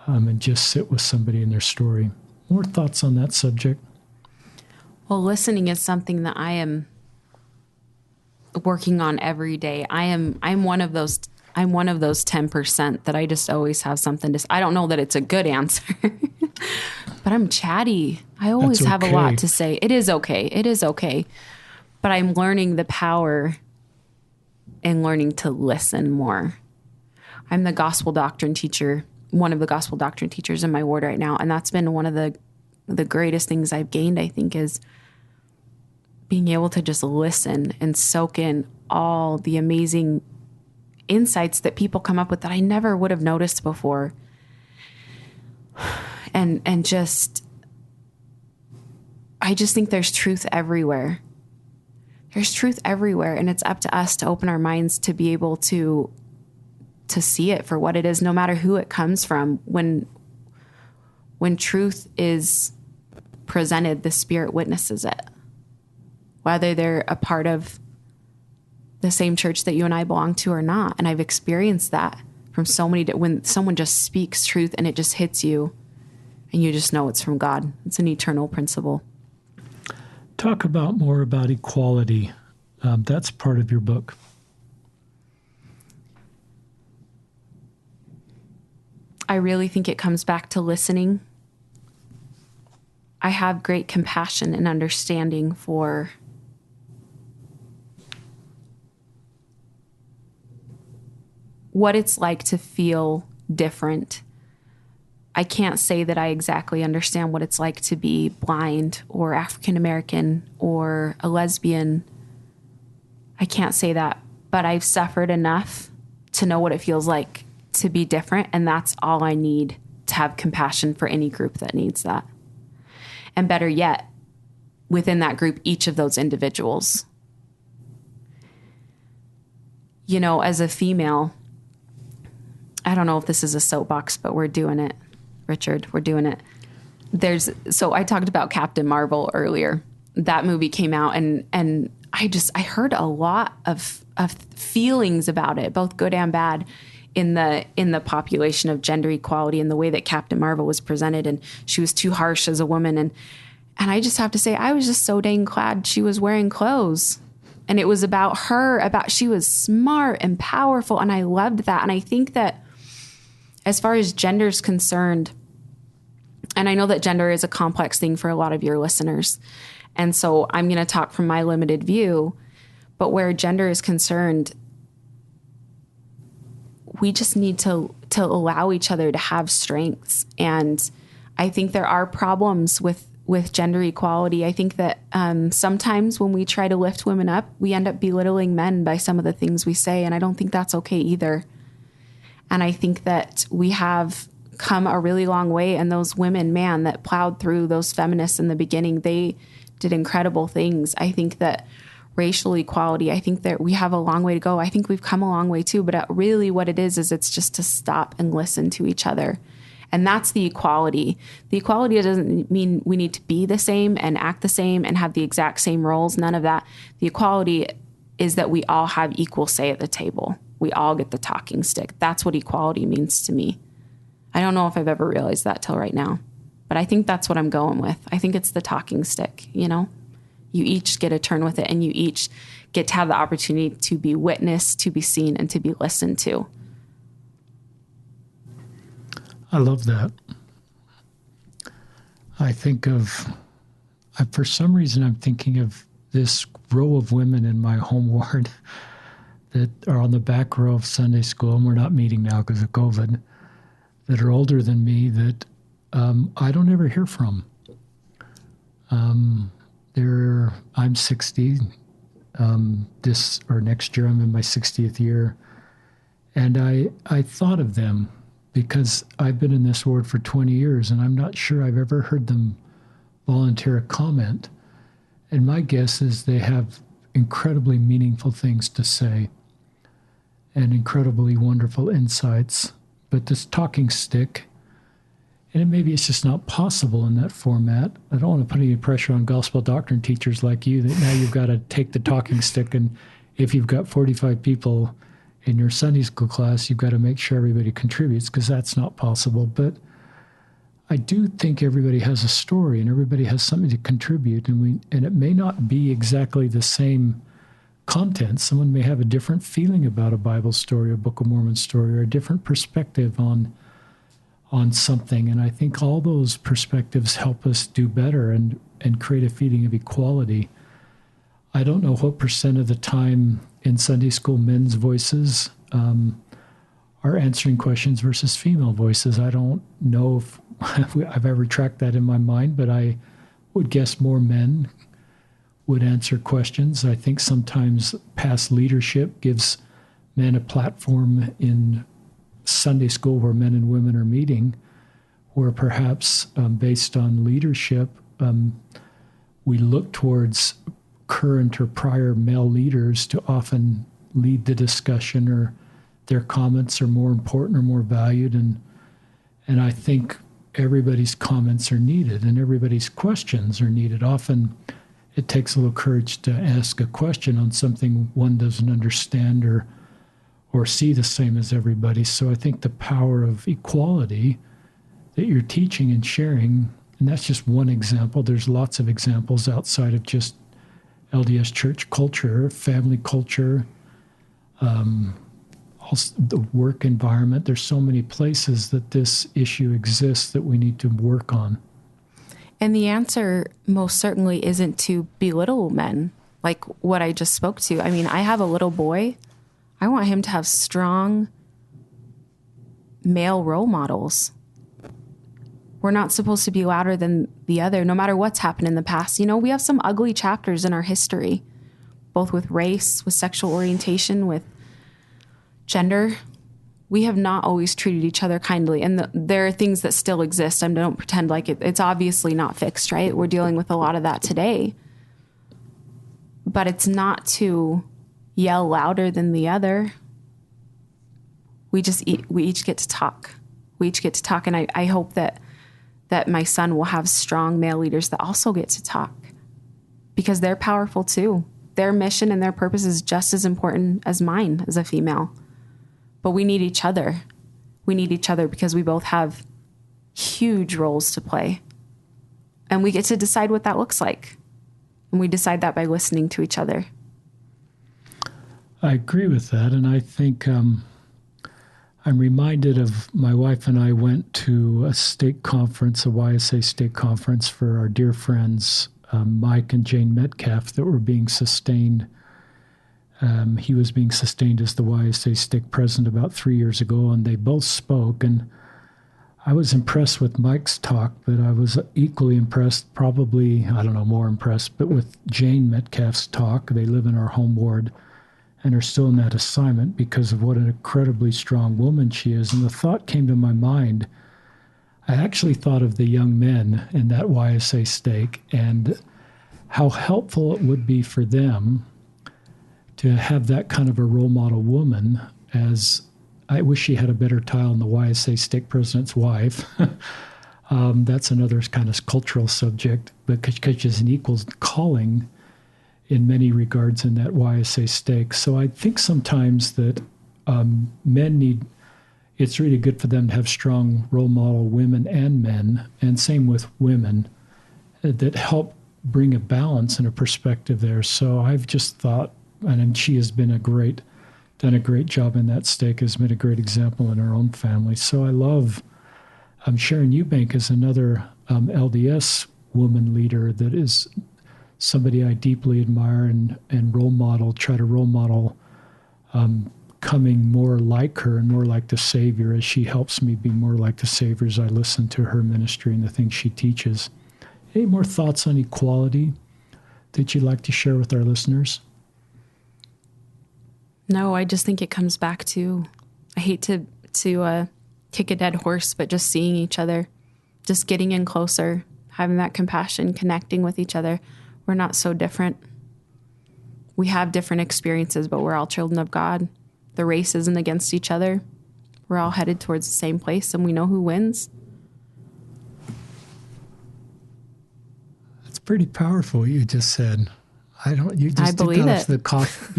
and just sit with somebody in their story. More thoughts on that subject? Well, listening is something that I am working on every day. I'm one of those 10% that I just always have something to say. I don't know that it's a good answer, but I'm chatty. I always have a lot to say. It is okay. It is okay. But I'm learning the power and learning to listen more. I'm the gospel doctrine teacher, one of the gospel doctrine teachers in my ward right now. And that's been one of the greatest things I've gained, I think, is being able to just listen and soak in all the amazing insights that people come up with that I never would have noticed before. And I just think there's truth everywhere. There's truth everywhere, and it's up to us to open our minds to be able to see it for what it is, no matter who it comes from. When truth is presented, the Spirit witnesses it, whether they're a part of the same church that you and I belong to or not. And I've experienced that from so many, when someone just speaks truth and it just hits you and you just know it's from God. It's an eternal principle. Talk more about equality. That's part of your book. I really think it comes back to listening. I have great compassion and understanding for what it's like to feel different. I can't say that I exactly understand what it's like to be blind or African American or a lesbian. I can't say that but I've suffered enough to know what it feels like to be different. And that's all I need to have compassion for any group that needs that. And better yet, within that group, each of those individuals. You know, as a female, I don't know if this is a soapbox, but we're doing it, Richard, we're doing it. So I talked about Captain Marvel earlier. That movie came out and I heard a lot of feelings about it, both good and bad, in the population of gender equality and the way that Captain Marvel was presented. And she was too harsh as a woman. And I just have to say, I was just so dang glad she was wearing clothes. And it was about her, she was smart and powerful. And I loved that. And I think that as far as gender is concerned, and I know that gender is a complex thing for a lot of your listeners. And so I'm going to talk from my limited view, but where gender is concerned, we just need to allow each other to have strengths. And I think there are problems with gender equality. I think that sometimes when we try to lift women up, we end up belittling men by some of the things we say. And I don't think that's okay either. And I think that we have come a really long way. And those women, man, that plowed through, those feminists in the beginning, they did incredible things. I think that racial equality, I think that we have a long way to go. I think we've come a long way too, but really what it is it's just to stop and listen to each other. And that's the equality. The equality doesn't mean we need to be the same and act the same and have the exact same roles. None of that. The equality is that we all have equal say at the table. We all get the talking stick. That's what equality means to me. I don't know if I've ever realized that till right now, but I think that's what I'm going with. I think it's the talking stick, you know? You each get a turn with it, and you each get to have the opportunity to be witnessed, to be seen, and to be listened to. I love that. For some reason, I'm thinking of this row of women in my home ward that are on the back row of Sunday school, and we're not meeting now because of COVID, that are older than me that I don't ever hear from. I'm 60. This or next year, I'm in my 60th year. And I thought of them because I've been in this ward for 20 years, and I'm not sure I've ever heard them volunteer a comment. And my guess is they have incredibly meaningful things to say and incredibly wonderful insights. But this talking stick, and maybe it's just not possible in that format. I don't want to put any pressure on gospel doctrine teachers like you that now you've got to take the talking stick, and if you've got 45 people in your Sunday school class, you've got to make sure everybody contributes, because that's not possible. But I do think everybody has a story and everybody has something to contribute, and it may not be exactly the same content. Someone may have a different feeling about a Bible story, a Book of Mormon story, or a different perspective on something. And I think all those perspectives help us do better and create a feeling of equality. I don't know what percent of the time in Sunday school men's voices are answering questions versus female voices. I don't know if I've ever tracked that in my mind, but I would guess more men would answer questions. I think sometimes past leadership gives men a platform in Sunday school where men and women are meeting, where perhaps based on leadership, we look towards current or prior male leaders to often lead the discussion, or their comments are more important or more valued. And I think everybody's comments are needed and everybody's questions are needed. Often it takes a little courage to ask a question on something one doesn't understand or see the same as everybody. So I think the power of equality that you're teaching and sharing, and that's just one example. There's lots of examples outside of just LDS church culture, family culture, also the work environment. There's so many places that this issue exists that we need to work on. And the answer most certainly isn't to belittle men, like what I just spoke to. I mean, I have a little boy. I want him to have strong male role models. We're not supposed to be louder than the other, no matter what's happened in the past. You know, we have some ugly chapters in our history, both with race, with sexual orientation, with gender. We have not always treated each other kindly. And there are things that still exist. I don't pretend like it's obviously not fixed, right? We're dealing with a lot of that today. But it's not to yell louder than the other. We each get to talk. We each get to talk. And I hope that my son will have strong male leaders that also get to talk, because they're powerful too. Their mission and their purpose is just as important as mine as a female. But we need each other. We need each other because we both have huge roles to play. And we get to decide what that looks like. And we decide that by listening to each other. I agree with that. And I think I'm reminded of my wife and I went to a stake conference, a YSA stake conference for our dear friends, Mike and Jane Metcalf, that were being sustained. He was being sustained as the YSA stake president about 3 years ago, and they both spoke. And I was impressed with Mike's talk, but I was equally impressed, probably, I don't know, more impressed, but with Jane Metcalf's talk. They live in our home ward and are still in that assignment because of what an incredibly strong woman she is. And the thought came to my mind, I actually thought of the young men in that YSA stake and how helpful it would be for them to have that kind of a role model woman. As I wish she had a better title than the YSA stake president's wife. That's another kind of cultural subject, but because she's an equal calling in many regards in that YSA stake. So I think sometimes that men need, it's really good for them to have strong role model women and men, and same with women, that help bring a balance and a perspective there. So I've just thought, and she has been done a great job in that stake, has been a great example in her own family. So I love, Sharon Eubank is another LDS woman leader that is somebody I deeply admire and role model, try to role model coming more like her and more like the Savior, as she helps me be more like the Savior as I listen to her ministry and the things she teaches. Any more thoughts on equality that you'd like to share with our listeners? No, I just think it comes back to, I hate to kick a dead horse, but just seeing each other, just getting in closer, having that compassion, connecting with each other. We're not so different. We have different experiences, but we're all children of God. The race isn't against each other. We're all headed towards the same place, and we know who wins. That's pretty powerful, what you just said. You just took that off the cuff,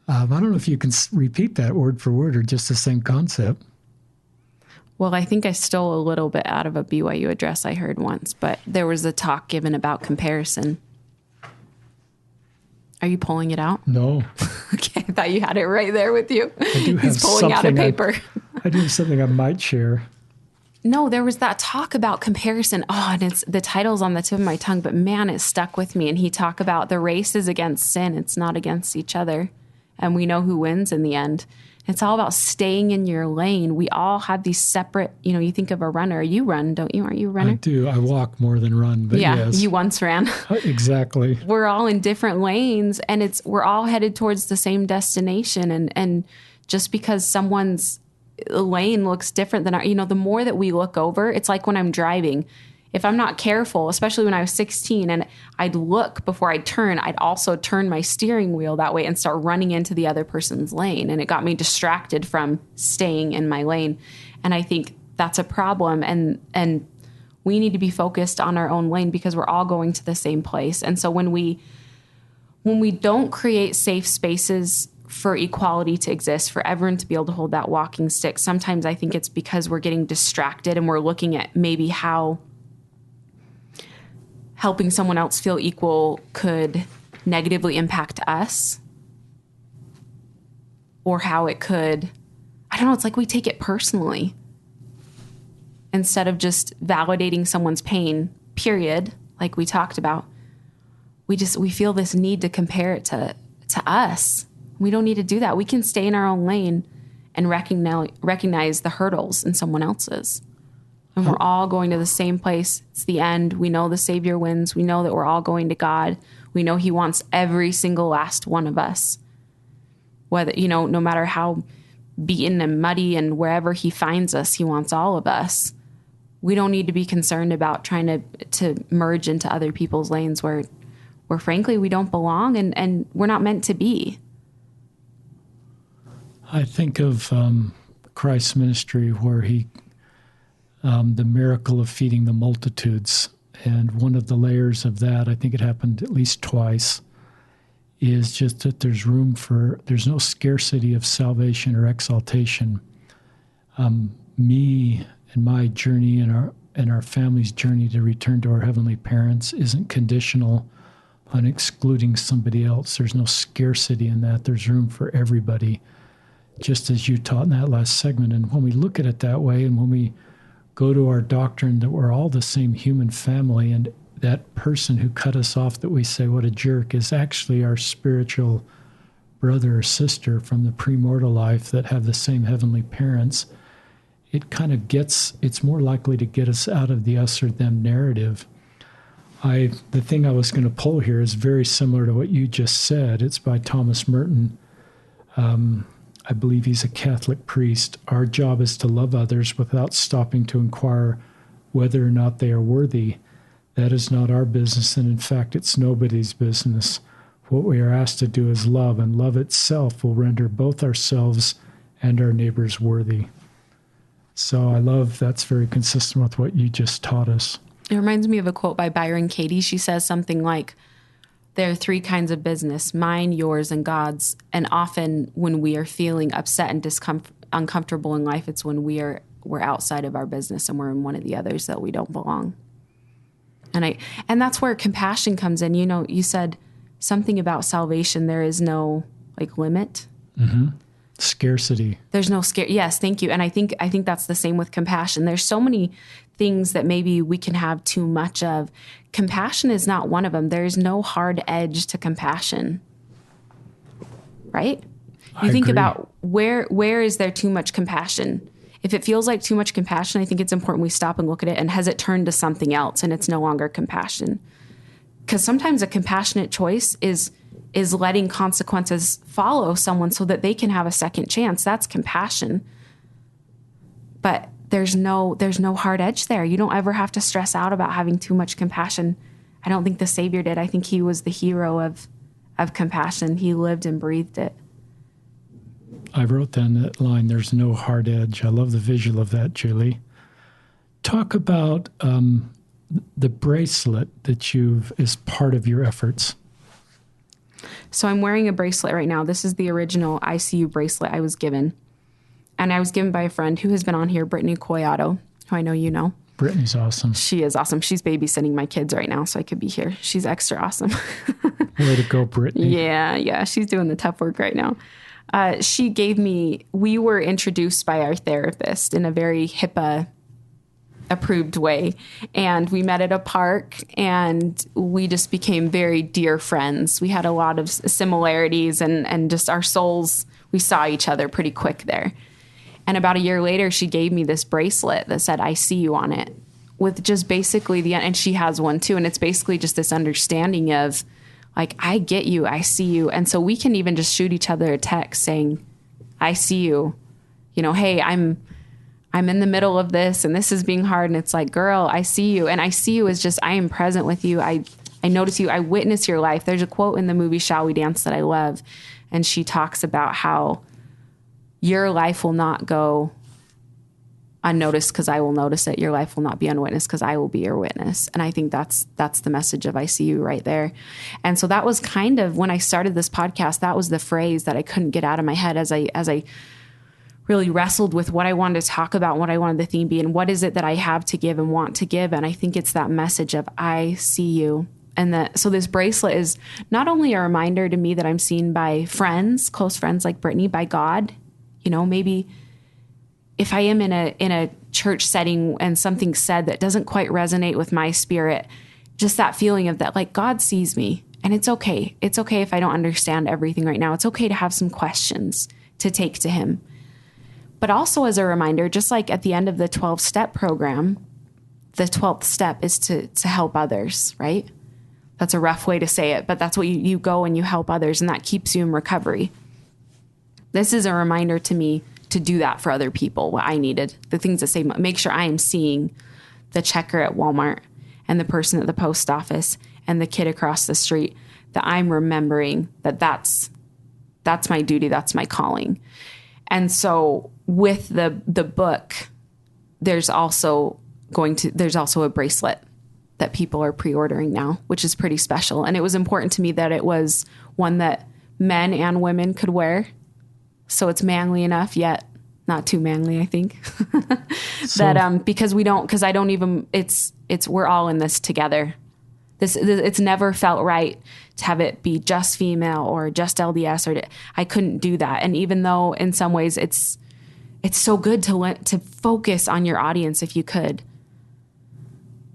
I don't know if you can repeat that word for word or just the same concept. Well, I think I stole a little bit out of a BYU address I heard once, but there was a talk given about comparison. Are you pulling it out? No. Okay, I thought you had it right there with you. I do have He's pulling out a paper. I do have something I might share. No, there was that talk about comparison. Oh, and the title's on the tip of my tongue, but man, it stuck with me. And he talked about the race is against sin. It's not against each other. And we know who wins in the end. It's all about staying in your lane. We all have these separate, you think of a runner. You run, don't you? Aren't you a runner? I do. I walk more than run, but yeah, yes. You once ran. Exactly. We're all in different lanes, and we're all headed towards the same destination. And just because someone's lane looks different than our, the more that we look over, it's like when I'm driving. If I'm not careful, especially when I was 16 and I'd look before I'd turn, I'd also turn my steering wheel that way and start running into the other person's lane. And it got me distracted from staying in my lane. And I think that's a problem. And we need to be focused on our own lane because we're all going to the same place. And so when we don't create safe spaces for equality to exist, for everyone to be able to hold that walking stick, sometimes I think it's because we're getting distracted and we're looking at maybe how helping someone else feel equal could negatively impact us, or how it could, I don't know, it's like we take it personally instead of just validating someone's pain, period, like we talked about. We feel this need to compare it to us. We don't need to do that. We can stay in our own lane and recognize the hurdles in someone else's. And we're all going to the same place. It's the end. We know the Savior wins. We know that we're all going to God. We know he wants every single last one of us. Whether, no matter how beaten and muddy and wherever he finds us, he wants all of us. We don't need to be concerned about trying to merge into other people's lanes where frankly we don't belong and we're not meant to be. I think of Christ's ministry where he, the miracle of feeding the multitudes. And one of the layers of that, I think it happened at least twice, is just that there's no scarcity of salvation or exaltation. Me and my journey and our family's journey to return to our heavenly parents isn't conditional on excluding somebody else. There's no scarcity in that. There's room for everybody, just as you taught in that last segment. And when we look at it that way, and when we go to our doctrine that we're all the same human family, and that person who cut us off that we say, what a jerk, is actually our spiritual brother or sister from the premortal life that have the same heavenly parents, it's more likely to get us out of the us or them narrative. The thing I was going to pull here is very similar to what you just said. It's by Thomas Merton. I believe he's a Catholic priest. Our job is to love others without stopping to inquire whether or not they are worthy. That is not our business, and in fact, it's nobody's business. What we are asked to do is love, and love itself will render both ourselves and our neighbors worthy. So I love that's very consistent with what you just taught us. It reminds me of a quote by Byron Katie. She says something like, there are three kinds of business, mine, yours, and God's. And often when we are feeling upset and uncomfortable in life, it's when we're outside of our business and we're in one of the others that we don't belong. And that's where compassion comes in. You said something about salvation. There is no limit. Mm-hmm. Scarcity. There's no Yes, thank you. And I think that's the same with compassion. There's so many things that maybe we can have too much of. Compassion is not one of them. There's no hard edge to compassion. Right? You think about where is there too much compassion? If it feels like too much compassion, I think it's important we stop and look at it, and has it turned to something else and it's no longer compassion? Because sometimes a compassionate choice is letting consequences follow someone so that they can have a second chance. That's compassion. But there's no hard edge there. You don't ever have to stress out about having too much compassion. I don't think the Savior did. I think he was the hero of compassion. He lived and breathed it. I wrote down that line, there's no hard edge. I love the visual of that, Julie. Talk about the bracelet that is part of your efforts. So I'm wearing a bracelet right now. This is the original ICU bracelet I was given. And I was given by a friend who has been on here, Brittany Coyato, who I know you know. Brittany's awesome. She is awesome. She's babysitting my kids right now, so I could be here. She's extra awesome. Way to go, Brittany. Yeah. She's doing the tough work right now. We were introduced by our therapist in a very HIPAA approved way. And we met at a park and we just became very dear friends. We had a lot of similarities and just our souls, we saw each other pretty quick there. And about a year later, she gave me this bracelet that said, I see you on it, with just basically and she has one too. And it's basically just this understanding of I get you, I see you. And so we can even just shoot each other a text saying, I see you, hey, I'm in the middle of this and this is being hard. And it's like, girl, I see you. And I see you as just, I am present with you. I notice you. I witness your life. There's a quote in the movie Shall We Dance that I love. And she talks about how your life will not go unnoticed because I will notice it. Your life will not be unwitnessed because I will be your witness. And I think that's the message of I see you right there. And so that was kind of when I started this podcast, that was the phrase that I couldn't get out of my head as I really wrestled with what I wanted to talk about, what I wanted the theme be, and what is it that I have to give and want to give. And I think it's that message of I see you. And so this bracelet is not only a reminder to me that I'm seen by friends, close friends like Brittany, by God. Maybe if I am in a church setting and something's said that doesn't quite resonate with my spirit, just that feeling of that, God sees me, and it's okay. It's okay if I don't understand everything right now. It's okay to have some questions to take to him. But also as a reminder, just like at the end of the 12-step program, the 12th step is to help others, right? That's a rough way to say it, but that's what you go and you help others, and that keeps you in recovery. This is a reminder to me to do that for other people, what I needed, the things that say, make sure I am seeing the checker at Walmart and the person at the post office and the kid across the street, that I'm remembering that's my duty, that's my calling. And so with the book, there's also a bracelet that people are pre-ordering now, which is pretty special. And it was important to me that it was one that men and women could wear. So it's manly enough, yet not too manly, I think. Because we're all in this together. It's never felt right to have it be just female or just LDS, I couldn't do that. And even though in some ways it's so good to focus on your audience if you could.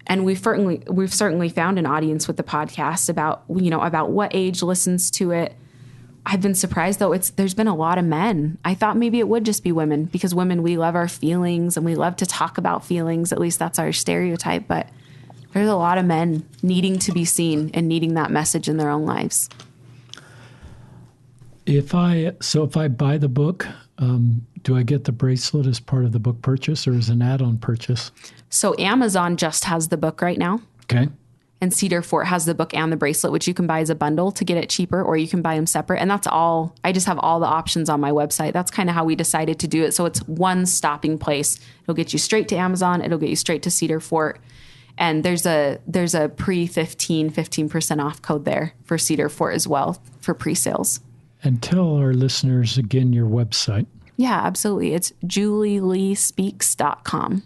And we've certainly found an audience with the podcast about what age listens to it. I've been surprised though. There's been a lot of men. I thought maybe it would just be women, because women, we love our feelings and we love to talk about feelings. At least that's our stereotype, but there's a lot of men needing to be seen and needing that message in their own lives. If I buy the book, do I get the bracelet as part of the book purchase or as an add-on purchase? So Amazon just has the book right now. Okay. And Cedar Fort has the book and the bracelet, which you can buy as a bundle to get it cheaper, or you can buy them separate. And that's all. I just have all the options on my website. That's kind of how we decided to do it. So it's one stopping place. It'll get you straight to Amazon. It'll get you straight to Cedar Fort. And there's a pre-15% off code there for Cedar Fort as well for pre-sales. And tell our listeners again your website. Yeah, absolutely. It's julieleespeaks.com.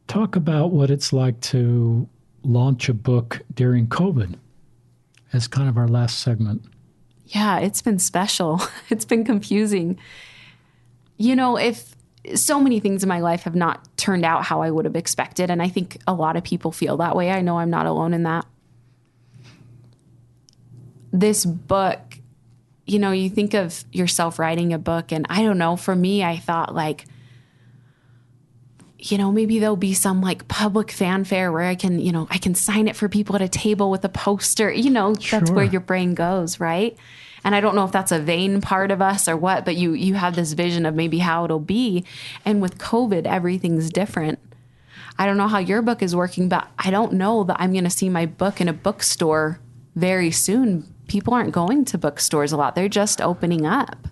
Talk about what it's like to launch a book during COVID as kind of our last segment. Yeah, it's been special. It's been confusing. If so many things in my life have not turned out how I would have expected, and I think a lot of people feel that way. I know I'm not alone in that. This book, you think of yourself writing a book, and I don't know, for me, I thought maybe there'll be some public fanfare where I can sign it for people at a table with a poster, Sure. That's where your brain goes, right? And I don't know if that's a vain part of us or what, but you have this vision of maybe how it'll be. And with COVID, everything's different. I don't know how your book is working, but I don't know that I'm going to see my book in a bookstore very soon. People aren't going to bookstores a lot. They're just opening up.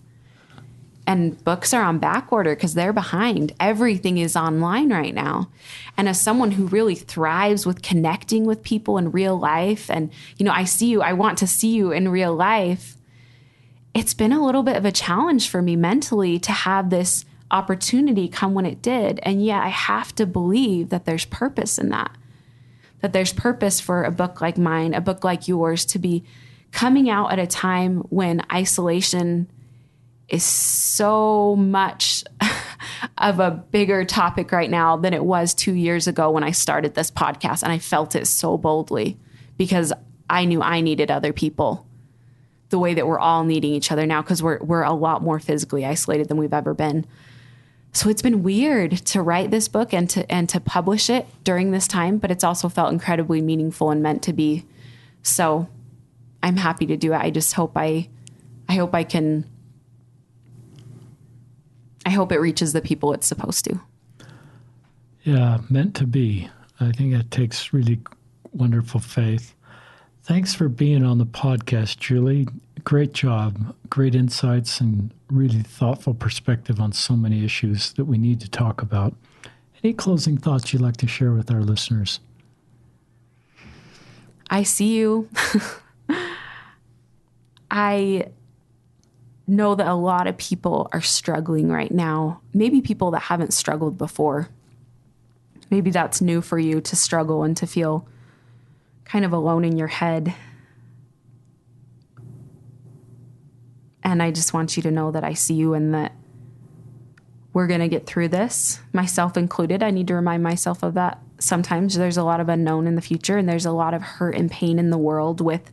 And books are on back order because they're behind. Everything is online right now. And as someone who really thrives with connecting with people in real life, and, I want to see you in real life, it's been a little bit of a challenge for me mentally to have this opportunity come when it did. And yet I have to believe that there's purpose in that there's purpose for a book like mine, a book like yours, to be coming out at a time when isolation is so much of a bigger topic right now than it was 2 years ago when I started this podcast. And I felt it so boldly because I knew I needed other people the way that we're all needing each other now, because we're a lot more physically isolated than we've ever been. So it's been weird to write this book and to publish it during this time, but it's also felt incredibly meaningful and meant to be. So I'm happy to do it. I just hope I hope it reaches the people it's supposed to. Yeah, meant to be. I think it takes really wonderful faith. Thanks for being on the podcast, Julie. Great job. Great insights and really thoughtful perspective on so many issues that we need to talk about. Any closing thoughts you'd like to share with our listeners? I see you. I know that a lot of people are struggling right now. Maybe people that haven't struggled before. Maybe that's new for you to struggle and to feel kind of alone in your head. And I just want you to know that I see you and that we're going to get through this, myself included. I need to remind myself of that. Sometimes there's a lot of unknown in the future, and there's a lot of hurt and pain in the world with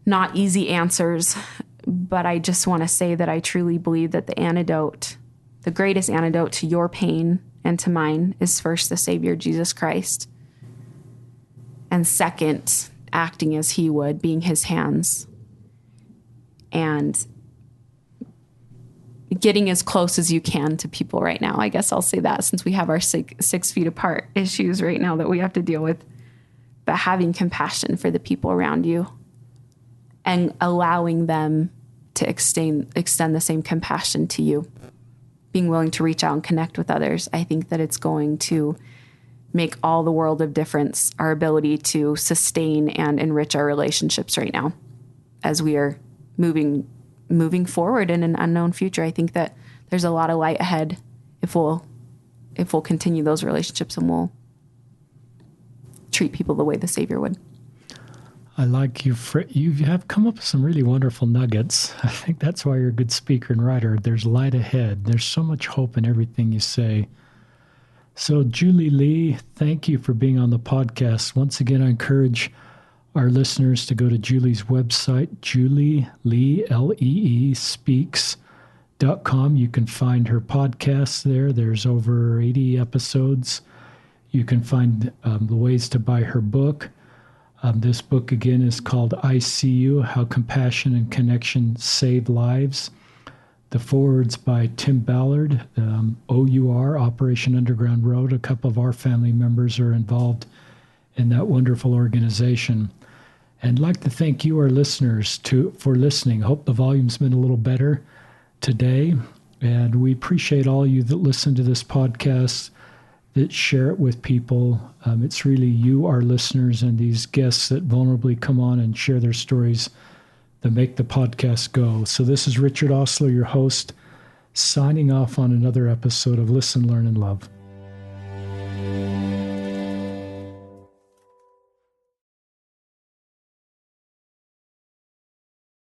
not easy answers. But I just want to say that I truly believe that the greatest antidote to your pain and to mine is first the Savior, Jesus Christ. And second, acting as he would, being his hands. And getting as close as you can to people right now. I guess I'll say that, since we have our 6 feet apart issues right now that we have to deal with. But having compassion for the people around you and allowing them to extend the same compassion to you. Being willing to reach out and connect with others. I think that it's going to make all the world of difference, our ability to sustain and enrich our relationships right now as we are moving forward in an unknown future. I think that there's a lot of light ahead if we'll continue those relationships and we'll treat people the way the Savior would. I like you. You have come up with some really wonderful nuggets. I think that's why you're a good speaker and writer. There's light ahead. There's so much hope in everything you say. So, Julie Lee, thank you for being on the podcast. Once again, I encourage our listeners to go to Julie's website, Julie Lee, Lee, speaks.com. You can find her podcast there. There's over 80 episodes. You can find the ways to buy her book. This book, again, is called I See You, How Compassion and Connection Save Lives. The foreword's by Tim Ballard, OUR, Operation Underground Road. A couple of our family members are involved in that wonderful organization. And I'd like to thank you, our listeners, for listening. Hope the volume's been a little better today. And we appreciate all you that listen to this podcast, that share it with people. It's really you, our listeners, and these guests that vulnerably come on and share their stories that make the podcast go. So this is Richard Osler, your host, signing off on another episode of Listen, Learn, and Love.